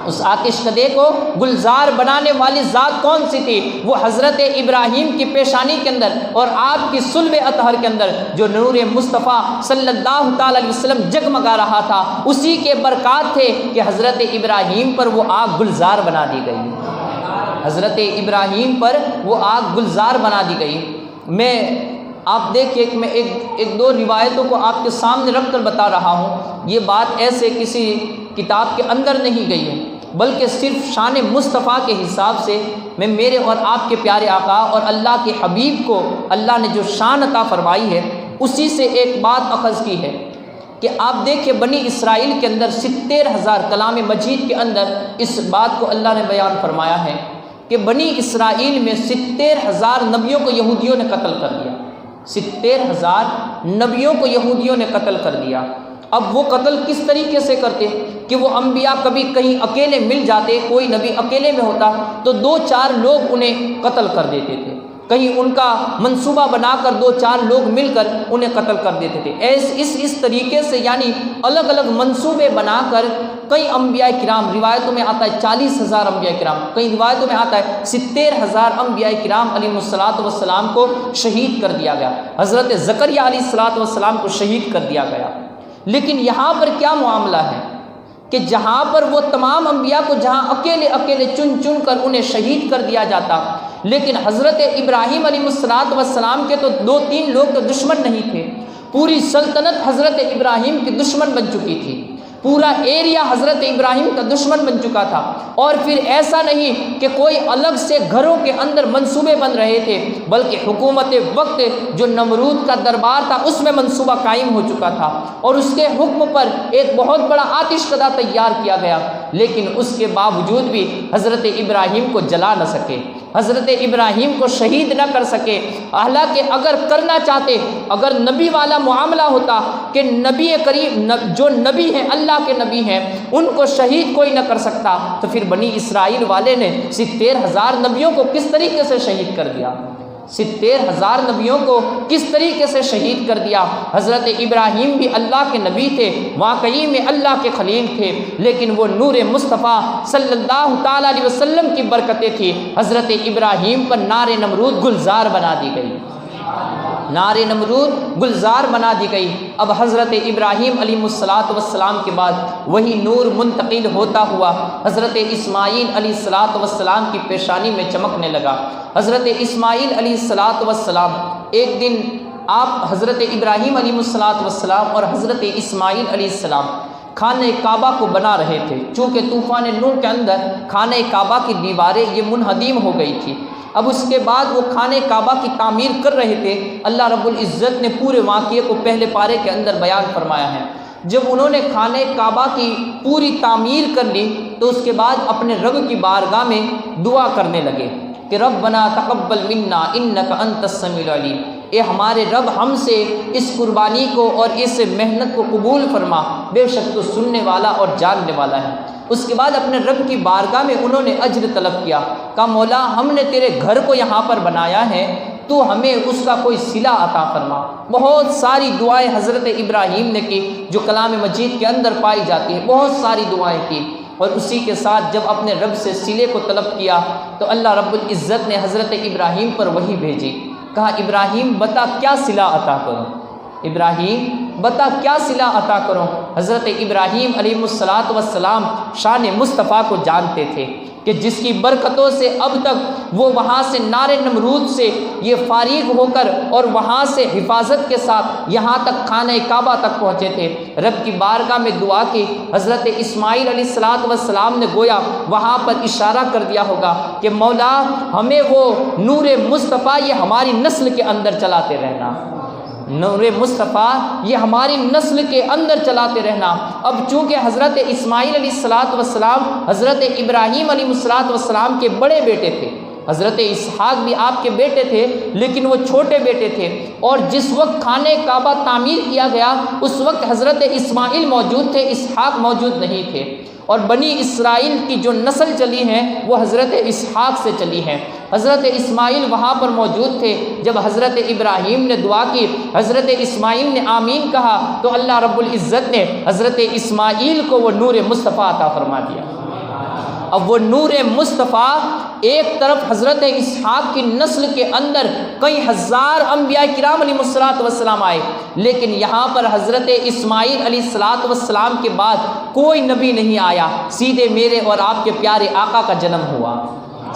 Speaker 3: اس آتش کدے کو گلزار بنانے والی ذات کون سی تھی؟ وہ حضرت ابراہیم کی پیشانی کے اندر اور آپ کی صلب اطہر کے اندر جو نور مصطفیٰ صلی اللہ تعالی علیہ وسلم جگمگا رہا تھا، اسی کے برکات تھے کہ حضرت ابراہیم پر وہ آگ گلزار بنا دی گئی۔ حضرت ابراہیم پر وہ آگ گلزار بنا دی گئی۔ میں آپ دیکھیے کہ میں ایک دو روایتوں کو آپ کے سامنے رکھ کر بتا رہا ہوں۔ یہ بات ایسے کسی کتاب کے اندر نہیں گئی ہے، بلکہ صرف شان مصطفیٰ کے حساب سے میں میرے اور آپ کے پیارے آقا اور اللہ کے حبیب کو اللہ نے جو شان عطا فرمائی ہے اسی سے ایک بات اخذ کی ہے کہ آپ دیکھیں بنی اسرائیل کے اندر 70,000 کلام مجید کے اندر اس بات کو اللہ نے بیان فرمایا ہے کہ بنی اسرائیل میں 70,000 نبیوں کو یہودیوں نے قتل کر دیا۔ 70,000 نبیوں کو یہودیوں نے قتل کر دیا۔ اب وہ قتل کس طریقے سے کرتے کہ وہ انبیاء کبھی کہیں اکیلے مل جاتے، کوئی نبی اکیلے میں ہوتا تو 2-4 لوگ انہیں قتل کر دیتے تھے، کہیں ان کا منصوبہ بنا کر 2-4 لوگ مل کر انہیں قتل کر دیتے تھے۔ اس طریقے سے یعنی الگ الگ منصوبے بنا کر کئی انبیاء کرام، روایتوں میں آتا ہے 40,000 انبیاء کرام، کئی روایتوں میں آتا ہے 70,000 انبیاء کرام علیہ السلام کو شہید کر دیا گیا۔ حضرت زکریا علیہ السلام کو شہید کر دیا گیا۔ لیکن یہاں پر کیا معاملہ ہے کہ جہاں پر وہ تمام انبیاء کو جہاں اکیلے اکیلے چن کر انہیں شہید کر دیا جاتا، لیکن حضرت ابراہیم علیہ السلام کے تو 2-3 لوگ تو دشمن نہیں تھے، پوری سلطنت حضرت ابراہیم کی دشمن بن چکی تھی، پورا ایریا حضرت ابراہیم کا دشمن بن چکا تھا۔ اور پھر ایسا نہیں کہ کوئی الگ سے گھروں کے اندر منصوبے بن رہے تھے، بلکہ حکومت وقت جو نمرود کا دربار تھا اس میں منصوبہ قائم ہو چکا تھا اور اس کے حکم پر ایک بہت بڑا آتش کدہ تیار کیا گیا، لیکن اس کے باوجود بھی حضرت ابراہیم کو جلا نہ سکے، حضرت ابراہیم کو شہید نہ کر سکے۔ حالانکہ اگر کرنا چاہتے، اگر نبی والا معاملہ ہوتا کہ نبی کریم جو نبی ہیں، اللہ کے نبی ہیں، ان کو شہید کوئی نہ کر سکتا، تو پھر بنی اسرائیل والے نے 70,000 نبیوں کو کس طریقے سے شہید کر دیا؟ 70,000 نبیوں کو کس طریقے سے شہید کر دیا؟ حضرت ابراہیم بھی اللہ کے نبی تھے، واقعی میں اللہ کے خلیل تھے، لیکن وہ نور مصطفیٰ صلی اللہ تعالی علیہ وسلم کی برکتیں تھی۔ حضرت ابراہیم پر نار نمرود گلزار بنا دی گئی، نار نمرود گلزار بنا دی گئی۔ اب حضرت ابراہیم علیہ السلام کے بعد وہی نور منتقل ہوتا ہوا حضرت اسماعیل علیہ السلام کی پیشانی میں چمکنے لگا۔ حضرت اسماعیل علیہ السلام ایک دن آپ حضرت ابراہیم علیہ السلام اور حضرت اسماعیل علیہ السلام خانہ کعبہ کو بنا رہے تھے، چونکہ طوفان نوح کے اندر خانہ کعبہ کی دیواریں یہ منہدم ہو گئی تھی۔ اب اس کے بعد وہ خانہ کعبہ کی تعمیر کر رہے تھے۔ اللہ رب العزت نے پورے واقعے کو پہلے پارے کے اندر بیان فرمایا ہے۔ جب انہوں نے خانہ کعبہ کی پوری تعمیر کر لی تو اس کے بعد اپنے رب کی بارگاہ میں دعا کرنے لگے کہ ربنا تقبل منا انک انت السمیع العلیم، اے ہمارے رب ہم سے اس قربانی کو اور اس محنت کو قبول فرما، بے شک تو سننے والا اور جاننے والا ہے۔ اس کے بعد اپنے رب کی بارگاہ میں انہوں نے اجر طلب کیا، کہا مولا ہم نے تیرے گھر کو یہاں پر بنایا ہے، تو ہمیں اس کا کوئی صلہ عطا فرما۔ بہت ساری دعائیں حضرت ابراہیم نے کی جو کلام مجید کے اندر پائی جاتی ہے، بہت ساری دعائیں کی، اور اسی کے ساتھ جب اپنے رب سے صلے کو طلب کیا تو اللہ رب العزت نے حضرت ابراہیم پر وحی بھیجی، کہا ابراہیم بتا کیا صلہ عطا کروں، ابراہیم بتا کیا صلہ عطا کروں۔ حضرت ابراہیم علیہ السلام شان مصطفیٰ کو جانتے تھے کہ جس کی برکتوں سے اب تک وہ وہاں سے نار نمرود سے یہ فارغ ہو کر اور وہاں سے حفاظت کے ساتھ یہاں تک خانہ کعبہ تک پہنچے تھے۔ رب کی بارگاہ میں دعا کی، حضرت اسماعیل علیہ السلام نے گویا وہاں پر اشارہ کر دیا ہوگا کہ مولا ہمیں وہ نور مصطفیٰ یہ ہماری نسل کے اندر چلاتے رہنا، نور مصطفیٰ یہ ہماری نسل کے اندر چلاتے رہنا۔ اب چونکہ حضرت اسماعیل علیہ الصلاۃ والسلام حضرت ابراہیم علیہ الصلاۃ والسلام کے بڑے بیٹے تھے، حضرت اسحاق بھی آپ کے بیٹے تھے لیکن وہ چھوٹے بیٹے تھے، اور جس وقت خانہ کعبہ تعمیر کیا گیا اس وقت حضرت اسماعیل موجود تھے، اسحاق موجود نہیں تھے، اور بنی اسرائیل کی جو نسل چلی ہیں وہ حضرت اسحاق سے چلی ہیں۔ حضرت اسماعیل وہاں پر موجود تھے جب حضرت ابراہیم نے دعا کی، حضرت اسماعیل نے آمین کہا تو اللہ رب العزت نے حضرت اسماعیل کو وہ نور مصطفیٰ عطا فرما دیا۔ اب وہ نور مصطفیٰ ایک طرف حضرت اسحاق کی نسل کے اندر کئی ہزار انبیاء کرام علیہ الصلوۃ والسلام آئے، لیکن یہاں پر حضرت اسماعیل علیہ الصلوۃ والسلام کے بعد کوئی نبی نہیں آیا، سیدھے میرے اور آپ کے پیارے آقا کا جنم ہوا،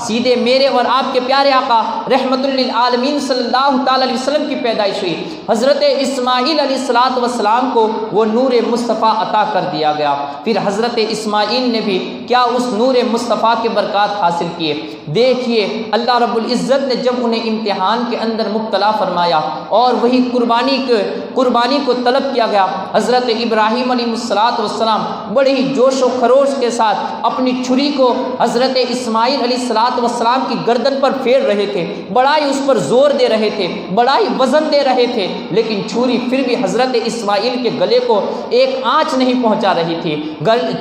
Speaker 3: سیدھے میرے اور آپ کے پیارے آقا رحمت للعالمین صلی اللہ تعالی علیہ وسلم کی پیدائش ہوئی۔ حضرت اسماعیل علیہ الصلوۃ والسلام کو وہ نور مصطفیٰ عطا کر دیا گیا۔ پھر حضرت اسماعیل نے بھی کیا اس نور مصطفیٰ کے برکات حاصل کیے۔ دیکھیے اللہ رب العزت نے جب انہیں امتحان کے اندر مبتلا فرمایا اور وہی قربانی کو طلب کیا گیا، حضرت ابراہیم علیہ الصلوۃ والسلام بڑے ہی جوش و خروش کے ساتھ اپنی چھری کو حضرت اسماعیل علیہ الصلوۃ والسلام کی گردن پر پھیر رہے تھے، بڑا ہی اس پر زور دے رہے تھے، بڑا ہی وزن دے رہے تھے، لیکن چھری پھر بھی حضرت اسماعیل کے گلے کو ایک آنچ نہیں پہنچا رہی تھی،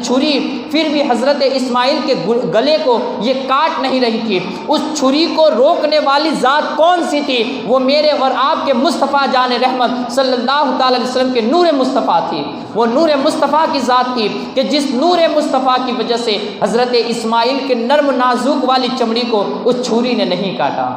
Speaker 3: چھری پھر بھی حضرت اسماعیل کے گلے کو یہ کاٹ نہیں رہی تھی۔ اس چھری کو روکنے والی ذات کون سی تھی؟ وہ میرے اور آپ کے مصطفیٰ جان رحمت صلی اللہ تعالی علیہ وسلم کے نور مصطفیٰ تھی۔ وہ نور مصطفیٰ کی ذات تھی کہ جس نور مصطفیٰ کی وجہ سے حضرت اسماعیل کے نرم نازک والی چمڑی کو اس چھری نے نہیں کاٹا،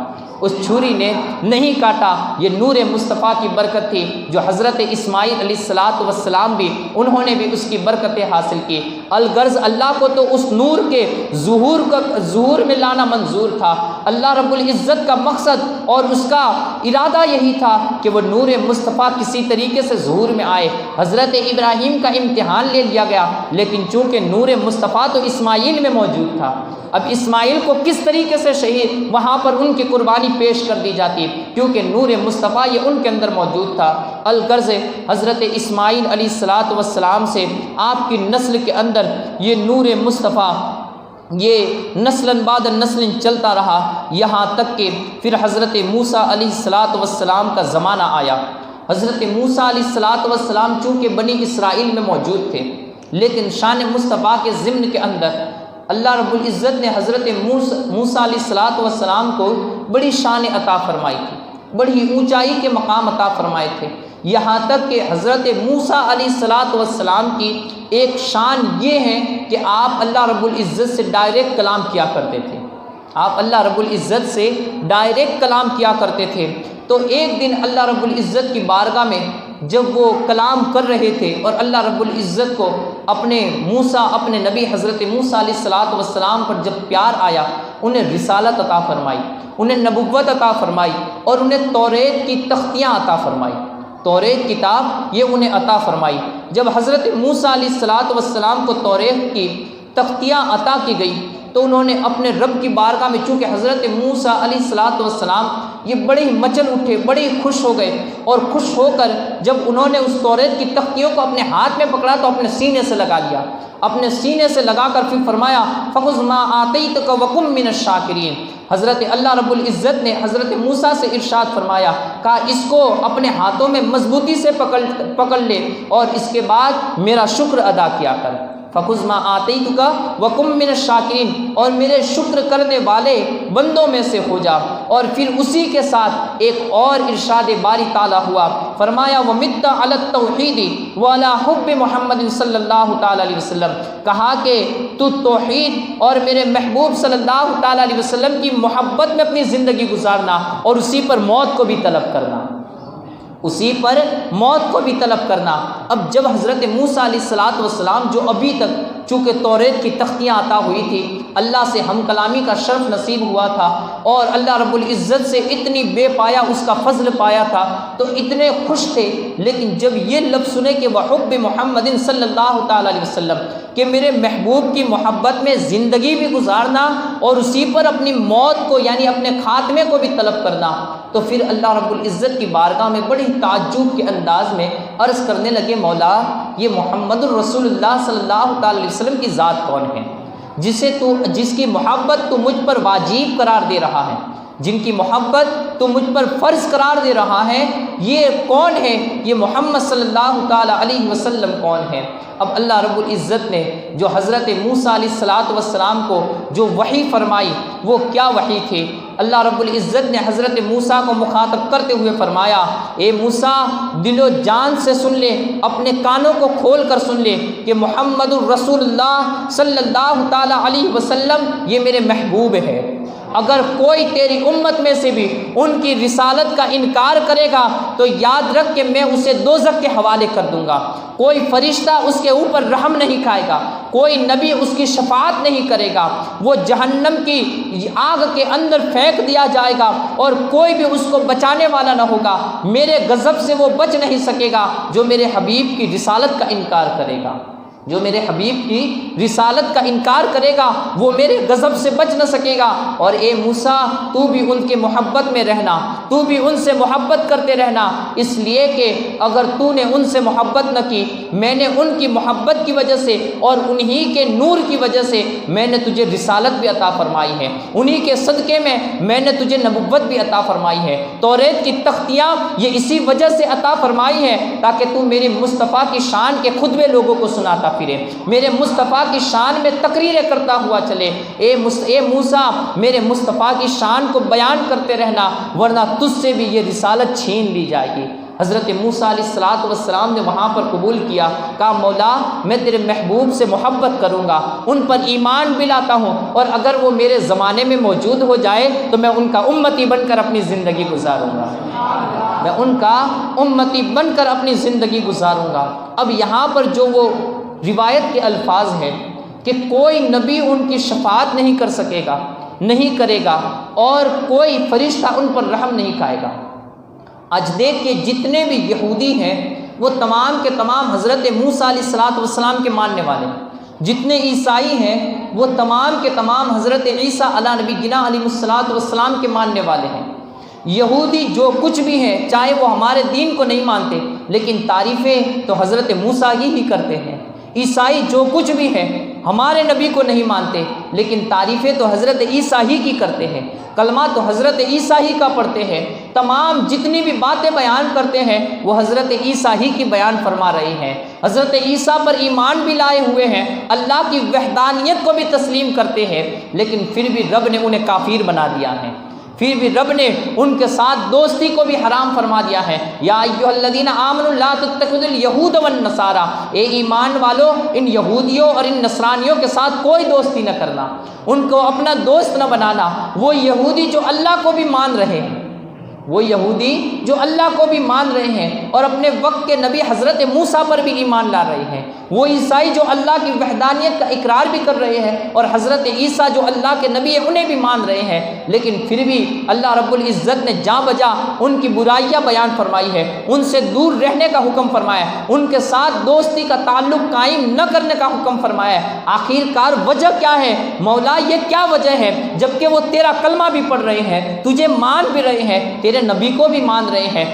Speaker 3: اس چھری نے نہیں کاٹا۔ یہ نور مصطفیٰ کی برکت تھی جو حضرت اسماعیل علیہ الصلوۃ والسلام بھی انہوں نے بھی اس کی برکتیں حاصل کی۔ الغرض اللہ کو تو اس نور کے ظہور میں لانا منظور تھا، اللہ رب العزت کا مقصد اور اس کا ارادہ یہی تھا کہ وہ نور مصطفیٰ کسی طریقے سے ظہور میں آئے۔ حضرت ابراہیم کا امتحان لے لیا گیا، لیکن چونکہ نور مصطفیٰ تو اسماعیل میں موجود تھا، اب اسماعیل کو کس طریقے سے شہید وہاں پر ان کی قربانی پیش کر دی جاتی، کیونکہ نور مصطفیٰ یہ ان کے اندر موجود تھا۔ الغرض حضرت اسماعیل علیہ الصلوۃ والسلام سے آپ کی نسل کے اندر یہ نور مصطفیٰ یہ نسلاً بعد نسل چلتا رہا، یہاں تک کہ پھر حضرت موسیٰ علیہ الصلوۃ والسلام کا زمانہ آیا۔ حضرت موسیٰ علیہ الصلوۃ والسلام چونکہ بنی اسرائیل میں موجود تھے، لیکن شان مصطفیٰ کے ضمن کے اندر اللہ رب العزت نے حضرت موسیٰ علیہ الصلوۃ والسلام کو بڑی شان عطا فرمائی تھی، بڑی اونچائی کے مقام عطا فرمائے تھے، یہاں تک کہ حضرت موسیٰ علیہ الصلوۃ والسلام کی ایک شان یہ ہے کہ آپ اللہ رب العزت سے ڈائریکٹ کلام کیا کرتے تھے، آپ اللہ رب العزت سے ڈائریکٹ کلام کیا کرتے تھے۔ تو ایک دن اللہ رب العزت کی بارگاہ میں جب وہ کلام کر رہے تھے اور اللہ رب العزت کو اپنے نبی حضرت موسیٰ علیہ الصلوۃ والسلام پر جب پیار آیا، انہیں رسالت عطا فرمائی، انہیں نبوت عطا فرمائی اور انہیں توریت کی تختیاں عطا فرمائی، توریت کتاب یہ انہیں عطا فرمائی۔ جب حضرت موسیٰ علیہ الصلوۃ والسلام کو توریت کی تختیاں عطا کی گئی تو انہوں نے اپنے رب کی بارگاہ میں، چونکہ حضرت موسیٰ علیہ الصلوۃ والسلام یہ بڑے ہی مچل اٹھے، بڑے ہی خوش ہو گئے، اور خوش ہو کر جب انہوں نے اس توریت کی تختیوں کو اپنے ہاتھ میں پکڑا تو اپنے سینے سے لگا لیا، اپنے سینے سے لگا کر پھر فرمایا فخذ ما آتیتک وکن من الشاکرین۔ حضرت اللہ رب العزت نے حضرت موسیٰ سے ارشاد فرمایا، کہا اس کو اپنے ہاتھوں میں مضبوطی سے پکڑ لے اور اس کے بعد میرا شکر ادا کیا کر، فخذ ما آتیتک وکن من الشاکرین، اور میرے شکر کرنے والے بندوں میں سے ہو جا۔ اور پھر اسی کے ساتھ ایک اور ارشاد باری تعالیٰ ہوا، فرمایا ومت علی التوحید وعلی حب محمد صلی اللہ تعالیٰ علیہ وسلم، کہا کہ تو توحید اور میرے محبوب صلی اللہ تعالیٰ علیہ وسلم کی محبت میں اپنی زندگی گزارنا اور اسی پر موت کو بھی طلب کرنا، اسی پر موت کو بھی طلب کرنا۔ اب جب حضرت موسیٰ علیہ الصلوۃ والسلام جو ابھی تک چونکہ توریت کی تختیاں عطا ہوئی تھی، اللہ سے ہم کلامی کا شرف نصیب ہوا تھا اور اللہ رب العزت سے اتنی بے پایا اس کا فضل پایا تھا، تو اتنے خوش تھے، لیکن جب یہ لفظ سنے کہ وحب محمد صلی اللہ تعالیٰ علیہ وسلم، کہ میرے محبوب کی محبت میں زندگی بھی گزارنا اور اسی پر اپنی موت کو یعنی اپنے خاتمے کو بھی طلب کرنا، تو پھر اللہ رب العزت کی بارگاہ میں بڑی تعجب کے انداز میں عرض کرنے لگے، مولا یہ محمد الرسول اللہ صلی اللہ تعالی علیہ وسلم کی ذات کون ہے جس کی محبت تو مجھ پر واجب قرار دے رہا ہے، جن کی محبت تو مجھ پر فرض قرار دے رہا ہے، یہ کون ہے؟ یہ محمد صلی اللہ تعالی علیہ وسلم کون ہے؟ اب اللہ رب العزت نے جو حضرت موسیٰ علیہ السلام کو جو وحی فرمائی وہ کیا وحی تھی؟ اللہ رب العزت نے حضرت موسیٰ کو مخاطب کرتے ہوئے فرمایا، اے موسیٰ دل و جان سے سن لے، اپنے کانوں کو کھول کر سن لے کہ محمد الرسول اللہ صلی اللہ تعالی علیہ وسلم یہ میرے محبوب ہے۔ اگر کوئی تیری امت میں سے بھی ان کی رسالت کا انکار کرے گا تو یاد رکھ کہ میں اسے دوزخ کے حوالے کر دوں گا، کوئی فرشتہ اس کے اوپر رحم نہیں کھائے گا، کوئی نبی اس کی شفاعت نہیں کرے گا، وہ جہنم کی آگ کے اندر پھینک دیا جائے گا اور کوئی بھی اس کو بچانے والا نہ ہوگا، میرے غضب سے وہ بچ نہیں سکے گا جو میرے حبیب کی رسالت کا انکار کرے گا۔ جو میرے حبیب کی رسالت کا انکار کرے گا وہ میرے غضب سے بچ نہ سکے گا۔ اور اے موسیٰ تو بھی ان کی محبت میں رہنا، تو بھی ان سے محبت کرتے رہنا، اس لیے کہ اگر تو نے ان سے محبت نہ کی، میں نے ان کی محبت کی وجہ سے اور انہی کے نور کی وجہ سے میں نے تجھے رسالت بھی عطا فرمائی ہے، انہی کے صدقے میں نے تجھے نبوت بھی عطا فرمائی ہے، توریت کی تختیاں یہ اسی وجہ سے عطا فرمائی ہیں تاکہ تو میرے مصطفیٰ کی شان کے خطبے لوگوں کو سناتا پھرے، میرے مصطفیٰ کی شان میں تقریریں کرتا ہوا چلے۔ اے موسیٰ میرے مصطفیٰ کی شان کو بیان کرتے رہنا ورنہ تجھ سے بھی یہ رسالت چھین لی جائے گی۔ حضرت موسیٰ علیہ السلام نے وہاں پر قبول کیا، کہا مولا میں تیرے محبوب سے محبت کروں گا، ان پر ایمان بھی لاتا ہوں، اور اگر وہ میرے زمانے میں موجود ہو جائے تو میں ان کا امتی بن کر اپنی زندگی گزاروں گا، میں ان کا امتی بن کر اپنی زندگی گزاروں گا۔ اب یہاں پر جو وہ روایت کے الفاظ ہیں کہ کوئی نبی ان کی شفاعت نہیں کر سکے گا، نہیں کرے گا، اور کوئی فرشتہ ان پر رحم نہیں کھائے گا۔ آج دیکھ کے جتنے بھی یہودی ہیں وہ تمام کے تمام حضرت موسیٰ علیہ السلام کے ماننے والے ہیں، جتنے عیسائی ہیں وہ تمام کے تمام حضرت عیسیٰ علیہ نبی گنا علیہ السلام کے ماننے والے ہیں۔ یہودی جو کچھ بھی ہیں چاہے وہ ہمارے دین کو نہیں مانتے لیکن تعریفیں تو حضرت موسیٰ ہی کرتے ہیں، عیسائی جو کچھ بھی ہیں ہمارے نبی کو نہیں مانتے لیکن تعریفیں تو حضرت عیسیٰ ہی کی کرتے ہیں، کلمہ تو حضرت عیسیٰ ہی کا پڑھتے ہیں، تمام جتنی بھی باتیں بیان کرتے ہیں وہ حضرت عیسیٰ ہی کی بیان فرما رہے ہیں، حضرت عیسیٰ پر ایمان بھی لائے ہوئے ہیں، اللہ کی وحدانیت کو بھی تسلیم کرتے ہیں، لیکن پھر بھی رب نے انہیں کافر بنا دیا ہے، پھر بھی رب نے ان کے ساتھ دوستی کو بھی حرام فرما دیا ہے۔ یا ایھا الذین آمنوا لا تتخذوا اليہود والنصارى، اے ایمان والو ان یہودیوں اور ان نصرانیوں کے ساتھ کوئی دوستی نہ کرنا، ان کو اپنا دوست نہ بنانا، وہ یہودی جو اللہ کو بھی مان رہے ہیں، وہ یہودی جو اللہ کو بھی مان رہے ہیں اور اپنے وقت کے نبی حضرت موسیٰ پر بھی ایمان لا رہے ہیں، وہ عیسائی جو اللہ کی وحدانیت کا اقرار بھی کر رہے ہیں اور حضرت عیسیٰ جو اللہ کے نبی ہیں انہیں بھی مان رہے ہیں، لیکن پھر بھی اللہ رب العزت نے جاں بجا ان کی برائیاں بیان فرمائی ہے، ان سے دور رہنے کا حکم فرمایا ہے، ان کے ساتھ دوستی کا تعلق قائم نہ کرنے کا حکم فرمایا ہے۔ آخر کار وجہ کیا ہے مولا، یہ کیا وجہ ہے جبکہ وہ تیرا کلمہ بھی پڑھ رہے ہیں، تجھے مان بھی رہے ہیں، تیرے نبی کو بھی مان رہے ہیں،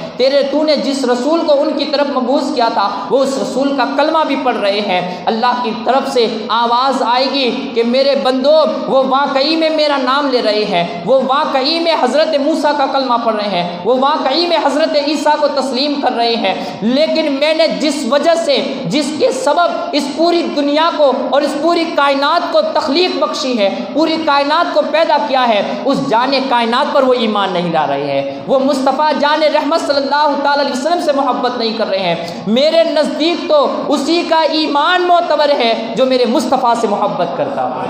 Speaker 3: تو نے جس رسول کو ان کی طرف مبعوث کیا تھا وہ اس رسول کا کلمہ بھی پڑھ رہے ہیں۔ اللہ کی طرف سے آواز آئے گی کہ میرے بندو وہ واقعی میں میرا نام لے رہے ہیں، وہ واقعی میں حضرت موسیٰ کا کلمہ پڑھ رہے ہیں، وہ واقعی میں حضرت عیسیٰ کو تسلیم کر رہے ہیں، لیکن میں نے جس وجہ سے جس کے سبب اس پوری دنیا کو اور اس پوری کائنات کو تخلیق بخشی ہے، پوری کائنات کو پیدا کیا ہے، اس جانے کائنات پر وہ ایمان نہیں لا رہے ہیں، وہ مصطفیٰ جان رحمت صلی اللہ تعالی علیہ وسلم سے محبت نہیں کر رہے ہیں۔ میرے نزدیک تو اسی کا ایمان معتبر ہے جو میرے مصطفیٰ سے محبت کرتا ہو،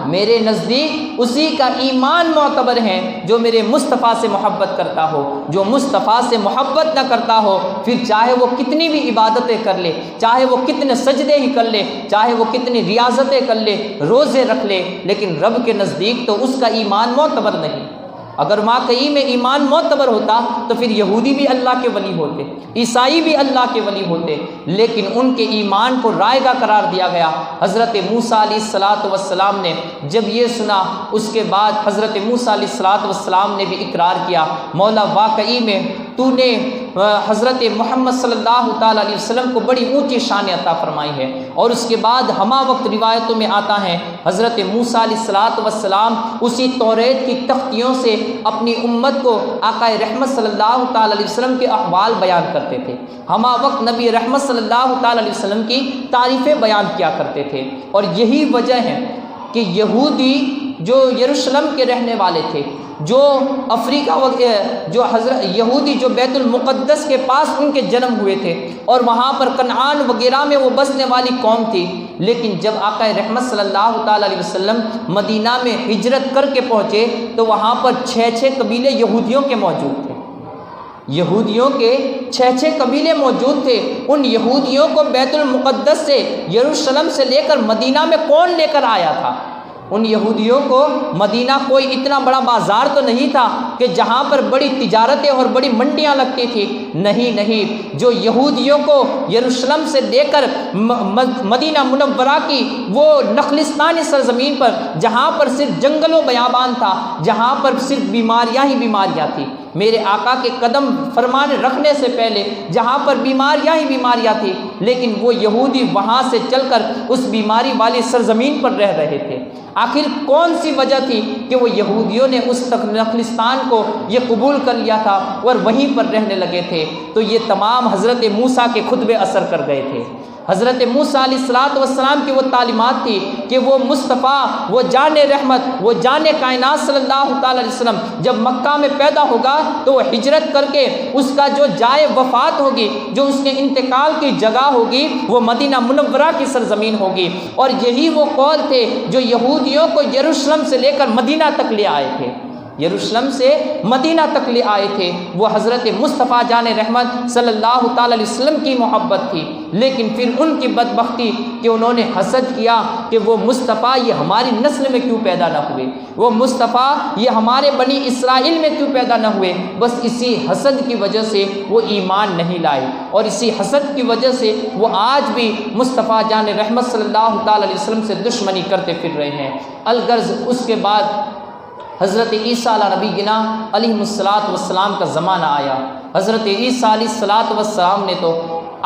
Speaker 3: میرے نزدیک اسی کا ایمان معتبر ہے جو میرے مصطفیٰ سے محبت کرتا ہو۔ جو مصطفیٰ سے محبت نہ کرتا ہو پھر چاہے وہ کتنی بھی عبادتیں کر لے، چاہے وہ کتنے سجدے ہی کر لے، چاہے وہ کتنی ریاضتیں کر لے، روزے رکھ لے، لیکن رب کے نزدیک تو اس کا ایمان معتبر نہیں۔ اگر واقعی میں ایمان معتبر ہوتا تو پھر یہودی بھی اللہ کے ولی ہوتے، عیسائی بھی اللہ کے ولی ہوتے، لیکن ان کے ایمان کو رائگاں قرار دیا گیا۔ حضرت موسیٰ علیہ السلام نے جب یہ سنا، اس کے بعد حضرت موسیٰ علیہ السلام نے بھی اقرار کیا، مولا واقعی میں تو نے حضرت محمد صلی اللہ تعالیٰ علیہ وسلم کو بڑی اونچی شان عطا فرمائی ہے۔ اور اس کے بعد ہمہ وقت روایتوں میں آتا ہے حضرت موسیٰ علیہ السلام اسی توریت کی تختیوں سے اپنی امت کو آقا رحمت صلی اللہ تعالیٰ علیہ وسلم کے احوال بیان کرتے تھے، ہمہ وقت نبی رحمت صلی اللہ تعالیٰ علیہ وسلم کی تعریفیں بیان کیا کرتے تھے۔ اور یہی وجہ ہے کہ یہودی جو یروشلم کے رہنے والے تھے، جو افریقہ جو یہودی جو بیت المقدس کے پاس ان کے جنم ہوئے تھے اور وہاں پر کنعان وغیرہ میں وہ بسنے والی قوم تھی، لیکن جب آقا رحمت صلی اللہ تعالیٰ علیہ وسلم مدینہ میں ہجرت کر کے پہنچے تو وہاں پر 6 قبیلے یہودیوں کے موجود تھے، یہودیوں کے 6 قبیلے موجود تھے۔ ان یہودیوں کو بیت المقدس سے یروشلم سے لے کر مدینہ میں کون لے کر آیا تھا؟ ان یہودیوں کو مدینہ کوئی اتنا بڑا بازار تو نہیں تھا کہ جہاں پر بڑی تجارتیں اور بڑی منڈیاں لگتی تھی، نہیں، جو یہودیوں کو یروشلم سے لے کر مدینہ منورہ کی وہ نخلستانی سرزمین پر، جہاں پر صرف جنگل و بیابان تھا، جہاں پر صرف بیماریاں ہی بیماریاں تھیں، میرے آقا کے قدم فرمان رکھنے سے پہلے جہاں پر بیماریاں ہی بیماریاں تھیں، لیکن وہ یہودی وہاں سے چل کر اس بیماری والی سرزمین پر رہ رہے تھے۔ آخر کون سی وجہ تھی کہ وہ یہودیوں نے اس نخلستان کو یہ قبول کر لیا تھا اور وہیں پر رہنے لگے تھے؟ تو یہ تمام حضرت موسیٰ کے خطبے اثر کر گئے تھے۔ حضرت موسیٰ علیہ السلام کی وہ تعلیمات تھی کہ وہ مصطفیٰ، وہ جان رحمت، وہ جان کائنات صلی اللہ تعالیٰ علیہ وسلم جب مکہ میں پیدا ہوگا تو وہ ہجرت کر کے اس کا جو جائے وفات ہوگی، جو اس کے انتقال کی جگہ ہوگی، وہ مدینہ منورہ کی سرزمین ہوگی۔ اور یہی وہ قول تھے جو یہودیوں کو یروشلم سے لے کر مدینہ تک لے آئے تھے، یروشلم سے مدینہ تک لے آئے تھے۔ وہ حضرت مصطفیٰ جان رحمت صلی اللہ تعالیٰ علیہ وسلم کی محبت تھی، لیکن پھر ان کی بدبختی کہ انہوں نے حسد کیا کہ وہ مصطفیٰ یہ ہماری نسل میں کیوں پیدا نہ ہوئے، وہ مصطفیٰ یہ ہمارے بنی اسرائیل میں کیوں پیدا نہ ہوئے۔ بس اسی حسد کی وجہ سے وہ ایمان نہیں لائے، اور اسی حسد کی وجہ سے وہ آج بھی مصطفیٰ جان رحمت صلی اللہ تعالیٰ علیہ وسلم سے دشمنی کرتے پھر رہے ہیں۔ الغرض اس کے بعد حضرت عیسیٰ علیہ نبی گنا علیہ السلام کا زمانہ آیا۔ حضرت عیسیٰ علیہ السلام نے تو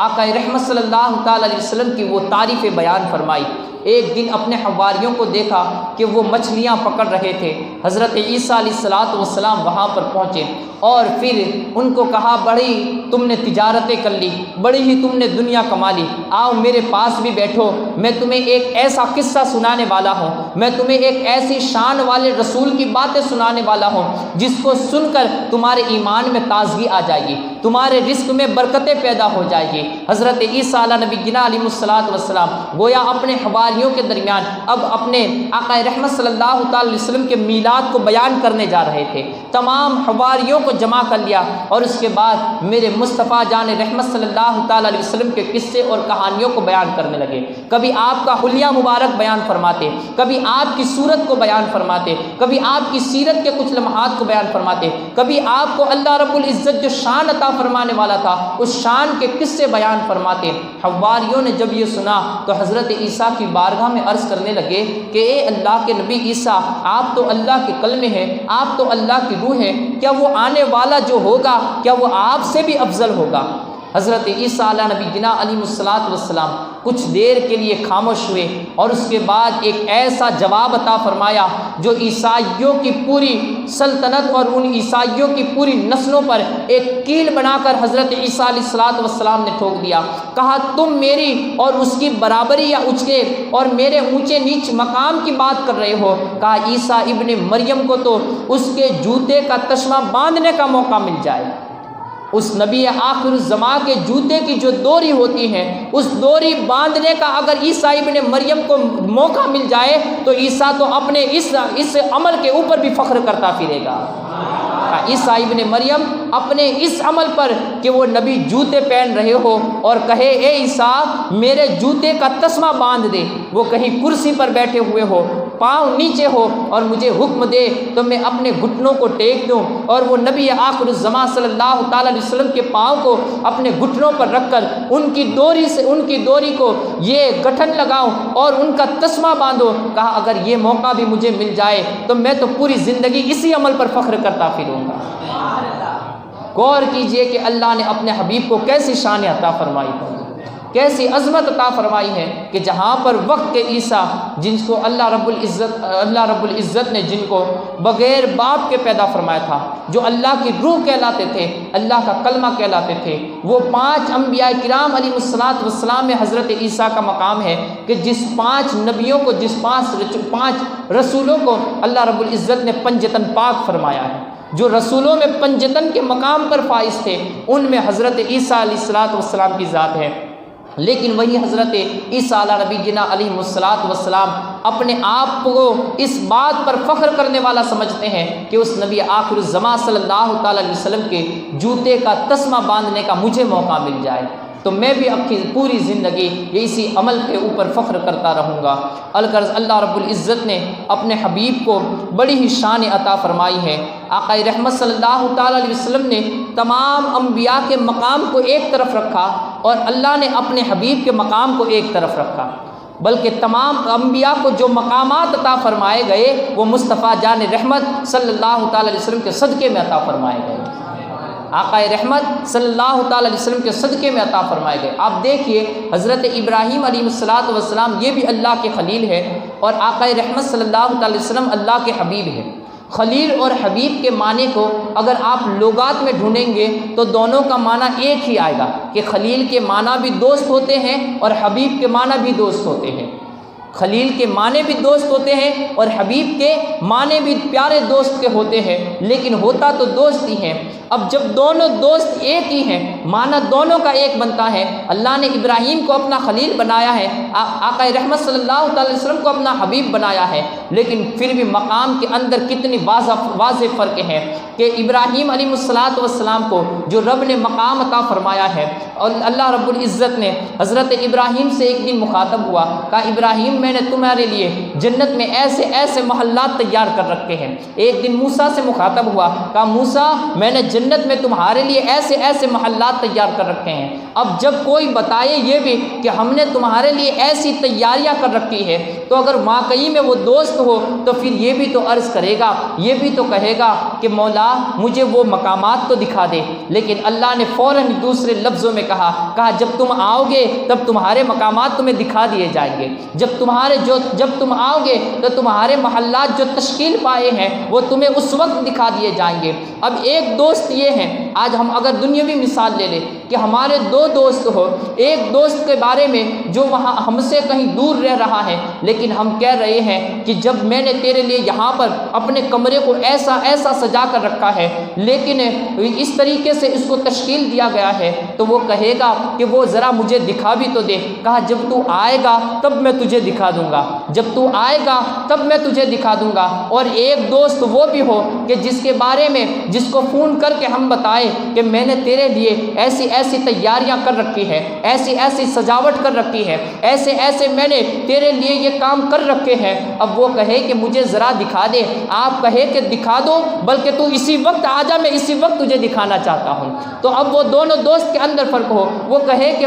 Speaker 3: آقا رحمت صلی اللہ تعالیٰ علیہ وسلم کی وہ تعریفیں بیان فرمائی۔ ایک دن اپنے حواریوں کو دیکھا کہ وہ مچھلیاں پکڑ رہے تھے۔ حضرت عیسیٰ علیہ السلام وہاں پر پہنچے اور پھر ان کو کہا بڑی تم نے تجارتیں کر لی، بڑی ہی تم نے دنیا کما لی، آؤ میرے پاس بھی بیٹھو، میں تمہیں ایک ایسا قصہ سنانے والا ہوں، میں تمہیں ایک ایسی شان والے رسول کی باتیں سنانے والا ہوں جس کو سن کر تمہارے ایمان میں تازگی آ جائے گی، تمہارے رزق میں برکتیں پیدا ہو جائے گی۔ حضرت عیسیٰ علیہ نبی گنا علیہ السلام گویا اپنے حواریوں کے درمیان اب اپنے آقا رحمت صلی اللہ تعالی وسلم کے میلاد کو بیان کرنے جا رہے تھے۔ تمام حواریوں کو جمع کر لیا اور اس کے بعد میرے مصطفیٰ جان رحمت صلی اللہ تعالی علیہ وسلم کے قصے اور کہانیوں کو بیان کرنے لگے۔ کبھی آپ کا حلیہ مبارک بیان فرماتے، کبھی آپ کی صورت کو بیان فرماتے، کبھی آپ کی سیرت کے کچھ لمحات کو بیان فرماتے، کبھی آپ کو اللہ رب العزت جو شان عطا فرمانے والا تھا اس شان کے قصے بیان فرماتے۔ حواریوں نے جب یہ سنا تو حضرت عیسیٰ کی بارگاہ میں عرض کرنے لگے کہ اے اللہ کے نبی عیسیٰ، آپ تو اللہ کے کلمے ہیں، آپ تو اللہ کی روح ہیں، کیا وہ آنے والا جو ہوگا کیا وہ آپ سے بھی افضل ہوگا؟ حضرت عیسیٰ علیہ نبی گنا علیہ السلام کچھ دیر کے لیے خاموش ہوئے اور اس کے بعد ایک ایسا جواب عطا فرمایا جو عیسائیوں کی پوری سلطنت اور ان عیسائیوں کی پوری نسلوں پر ایک کیل بنا کر حضرت عیسیٰ علیہ السلام نے ٹھوک دیا۔ کہا تم میری اور اس کی برابری یا اونچے اور میرے اونچے نیچ مقام کی بات کر رہے ہو؟ کہا عیسیٰ ابن مریم کو تو اس کے جوتے کا تسمہ باندھنے کا موقع مل جائے، اس نبی آخر الزمان کے جوتے کی جو دوری ہوتی ہے اس دوری باندھنے کا اگر عیسیٰ ابن مریم کو موقع مل جائے تو عیسیٰ تو اپنے اس عمل کے اوپر بھی فخر کرتا پھرے گا۔ عیسیٰ ابن مریم اپنے اس عمل پر کہ وہ نبی جوتے پہن رہے ہو اور کہے اے عیسیٰ میرے جوتے کا تسمہ باندھ دے، وہ کہیں کرسی پر بیٹھے ہوئے ہو پاؤں نیچے ہو اور مجھے حکم دے تو میں اپنے گھٹنوں کو ٹیک دوں اور وہ نبی آخر الزمان صلی اللہ تعالیٰ علیہ وسلم کے پاؤں کو اپنے گھٹنوں پر رکھ کر ان کی ڈوری کو یہ گٹھن لگاؤں اور ان کا تسمہ باندھو. کہا اگر یہ موقع بھی مجھے مل جائے تو میں تو پوری زندگی اسی عمل پر فخر کرتا پھروں گا. غور کیجئے کہ اللہ نے اپنے حبیب کو کیسی شان عطا فرمائی ہے، کیسی عظمت عطا فرمائی ہے کہ جہاں پر وقت کے عیسیٰ جن کو اللہ رب العزت نے جن کو بغیر باپ کے پیدا فرمایا تھا، جو اللہ کی روح کہلاتے تھے، اللہ کا کلمہ کہلاتے تھے، وہ 5 انبیاء کرام علیہ السلام میں حضرت عیسیٰ کا مقام ہے کہ جس 5 نبیوں کو، جس 5 رسولوں کو اللہ رب العزت نے پنجتن پاک فرمایا ہے، جو رسولوں میں پنجتن کے مقام پر فائز تھے، ان میں حضرت عیسیٰ علیہ السلام کی ذات ہے. لیکن وہی حضرت عیسیٰ علیہ نبینا علیہ السلام اپنے آپ کو اس بات پر فخر کرنے والا سمجھتے ہیں کہ اس نبی آخر الزمان صلی اللہ تعالیٰ علیہ وسلم کے جوتے کا تسمہ باندھنے کا مجھے موقع مل جائے تو میں بھی اپنی پوری زندگی اسی عمل کے اوپر فخر کرتا رہوں گا. الغرض اللہ رب العزت نے اپنے حبیب کو بڑی ہی شان عطا فرمائی ہے. آقا رحمت صلی اللہ تعالیٰ علیہ وسلم نے تمام انبیاء کے مقام کو ایک طرف رکھا اور اللہ نے اپنے حبیب کے مقام کو ایک طرف رکھا، بلکہ تمام انبیاء کو جو مقامات عطا فرمائے گئے وہ مصطفیٰ جان رحمت صلی اللہ تعالیٰ علیہ وسلم کے صدقے میں عطا فرمائے گئے. آقا رحمت صلی اللہ تعالیٰ علیہ وسلم کے صدقے میں عطا فرمائے گئے. آپ دیکھیے حضرت ابراہیم علیہ السلام یہ بھی اللہ کے خلیل ہے اور آقا رحمت صلی اللہ تعالیٰ علیہ وسلم اللہ کے حبیب ہے. خلیل اور حبیب کے معنی کو اگر آپ لغات میں ڈھونڈیں گے تو دونوں کا معنی ایک ہی آئے گا کہ خلیل کے معنی بھی دوست ہوتے ہیں اور حبیب کے معنی بھی دوست ہوتے ہیں. خلیل کے معنی بھی دوست ہوتے ہیں اور حبیب کے معنی بھی پیارے دوست کے ہوتے ہیں، لیکن ہوتا تو دوست ہی ہیں. اب جب دونوں دوست ایک ہی ہیں، معنی دونوں کا ایک بنتا ہے. اللہ نے ابراہیم کو اپنا خلیل بنایا ہے، آقا رحمت صلی اللہ تعالی وسلم کو اپنا حبیب بنایا ہے، لیکن پھر بھی مقام کے اندر کتنی واضح فرق ہے کہ ابراہیم علیہ السلام کو جو رب نے مقام عطا فرمایا ہے اور اللہ رب العزت نے حضرت ابراہیم سے ایک دن مخاطب ہوا، کہا ابراہیم میں نے تمہارے لیے جنت میں ایسے ایسے محلات تیار کر رکھے ہیں. ایک دن موسیٰ سے مخاطب ہوا، کہا موسیٰ میں نے جنت میں تمہارے لیے ایسے ایسے محلات تیار کر رکھے ہیں. اب جب کوئی بتائے یہ بھی کہ ہم نے تمہارے لیے ایسی تیاریاں کر رکھی ہے تو اگر واقعی میں وہ دوست ہو تو پھر یہ بھی تو عرض کرے گا، یہ بھی تو کہے گا کہ مولا مجھے وہ مقامات تو دکھا دے. لیکن اللہ نے فوراً دوسرے لفظوں میں کہا جب تم آؤ گے تب تمہارے مقامات تمہیں دکھا دیے جائیں گے. جب تم آؤ گے تو تمہارے محلات جو تشکیل پائے ہیں وہ تمہیں اس وقت دکھا دیے جائیں گے. اب ایک دوست یہ ہے، آج ہم اگر دنیاوی مثال لے لیں کہ ہمارے 2 دوست ہو، ایک دوست کے بارے میں جو وہاں ہم سے کہیں دور رہ رہا ہے، لیکن ہم کہہ رہے ہیں کہ جب میں نے تیرے لیے یہاں پر اپنے کمرے کو ایسا ایسا سجا کر رکھا ہے، لیکن اس طریقے سے اس کو تشکیل دیا گیا ہے، تو وہ کہے گا کہ وہ ذرا مجھے دکھا بھی تو دے. کہا جب تو آئے گا تب میں تجھے دکھا دوں گا، جب تو آئے گا تب میں تجھے دکھا دوں گا. اور ایک دوست وہ بھی ہو کہ جس کے بارے میں جس کو فون کر کے ہم بتائیں کہ میں نے تیرے لیے ایسی ایسی تیاریاں کر رکھی ہے، ایسی ایسی سجاوٹ کر رکھی ہے، ایسے ایسے میں نے تیرے لیے یہ کام کر رکھے ہیں. اب وہ کہے کہ مجھے ذرا دکھا دے، آپ کہے کہ دکھا دو بلکہ تو اسی وقت آ جا، میں اسی وقت تجھے دکھانا چاہتا ہوں. تو اب وہ دونوں دوست کے اندر فرق ہو، وہ کہے کہ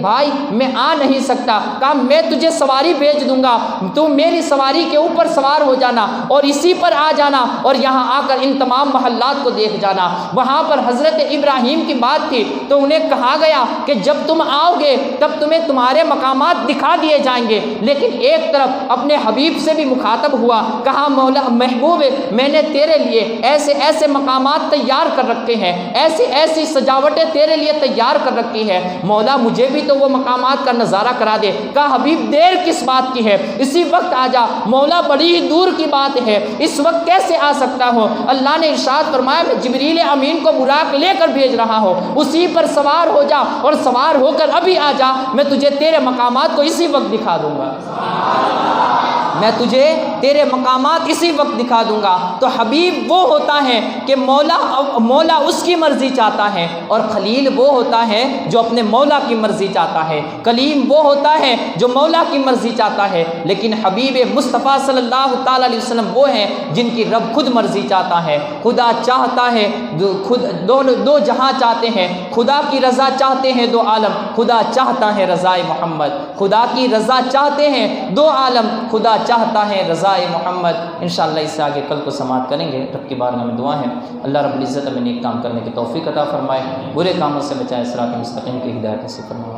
Speaker 3: بھائی میں آ نہیں سکتا، کہا میں تجھے سواری بھیج دوں گا، تو میری سواری کے اوپر سوار ہو جانا اور اسی پر آ جانا اور یہاں آ کر ان تمام محلات کو دیکھ جانا. وہاں پر حضرت ابراہیم کی بات تھی تو انہیں کہا گیا کہ جب تم آؤ گے تب تمہیں تمہارے مقامات دکھا دیے جائیں گے. لیکن ایک طرف اپنے حبیب سے بھی مخاطب ہوا، کہا مولا محبوب میں نے تیرے لیے ایسے ایسے مقامات تیار کر رکھے ہیں، ایسی ایسی سجاوٹیں تیرے لیے تیار کر رکھی ہے، مولا مجھے بھی تو وہ مقامات کا نظارہ کرا دے. کہا حبیب دیر کس بات کی ہے، اسی وقت آ جا. مولا بڑی ہی دور کی بات ہے، اس وقت کیسے آ سکتا ہو؟ اللہ نے ارشاد فرمایا میں جبریل امین کو براق لے کر بھیج رہا ہوں، اسی پر سوار ہو جا اور سوار ہو کر ابھی آ جا، میں تجھے تیرے مقامات کو اسی وقت دکھا دوں گا، میں تجھے تیرے مقامات اسی وقت دکھا دوں گا۔ تو حبیب وہ ہوتا ہے کہ مولا اس کی مرضی چاہتا ہے، اور خلیل وہ ہوتا ہے جو اپنے مولا کی مرضی چاہتا ہے، کلیم وہ ہوتا ہے جو مولا کی مرضی چاہتا ہے، لیکن حبیب مصطفیٰ صلی اللہ تعالیٰ علیہ وسلم وہ ہیں جن کی رب خود مرضی چاہتا ہے۔ خدا چاہتا ہے، دو جہاں چاہتے ہیں، خدا کی رضا چاہتے ہیں دو عالم، خدا چاہتا ہے رضائے محمد۔ خدا کی رضا چاہتے ہیں دو عالم، خدا چاہتا ہے رضائے محمد۔ انشاءاللہ اس سے آگے کل کو سماعت کریں گے۔ رب کی بارگاہ میں دعا ہے اللہ رب العزت ہمیں نیک کام کرنے کی توفیق عطا فرمائے، برے کاموں سے بچائے، صراط مستقیم کی ہدایت نصیب فرمائے۔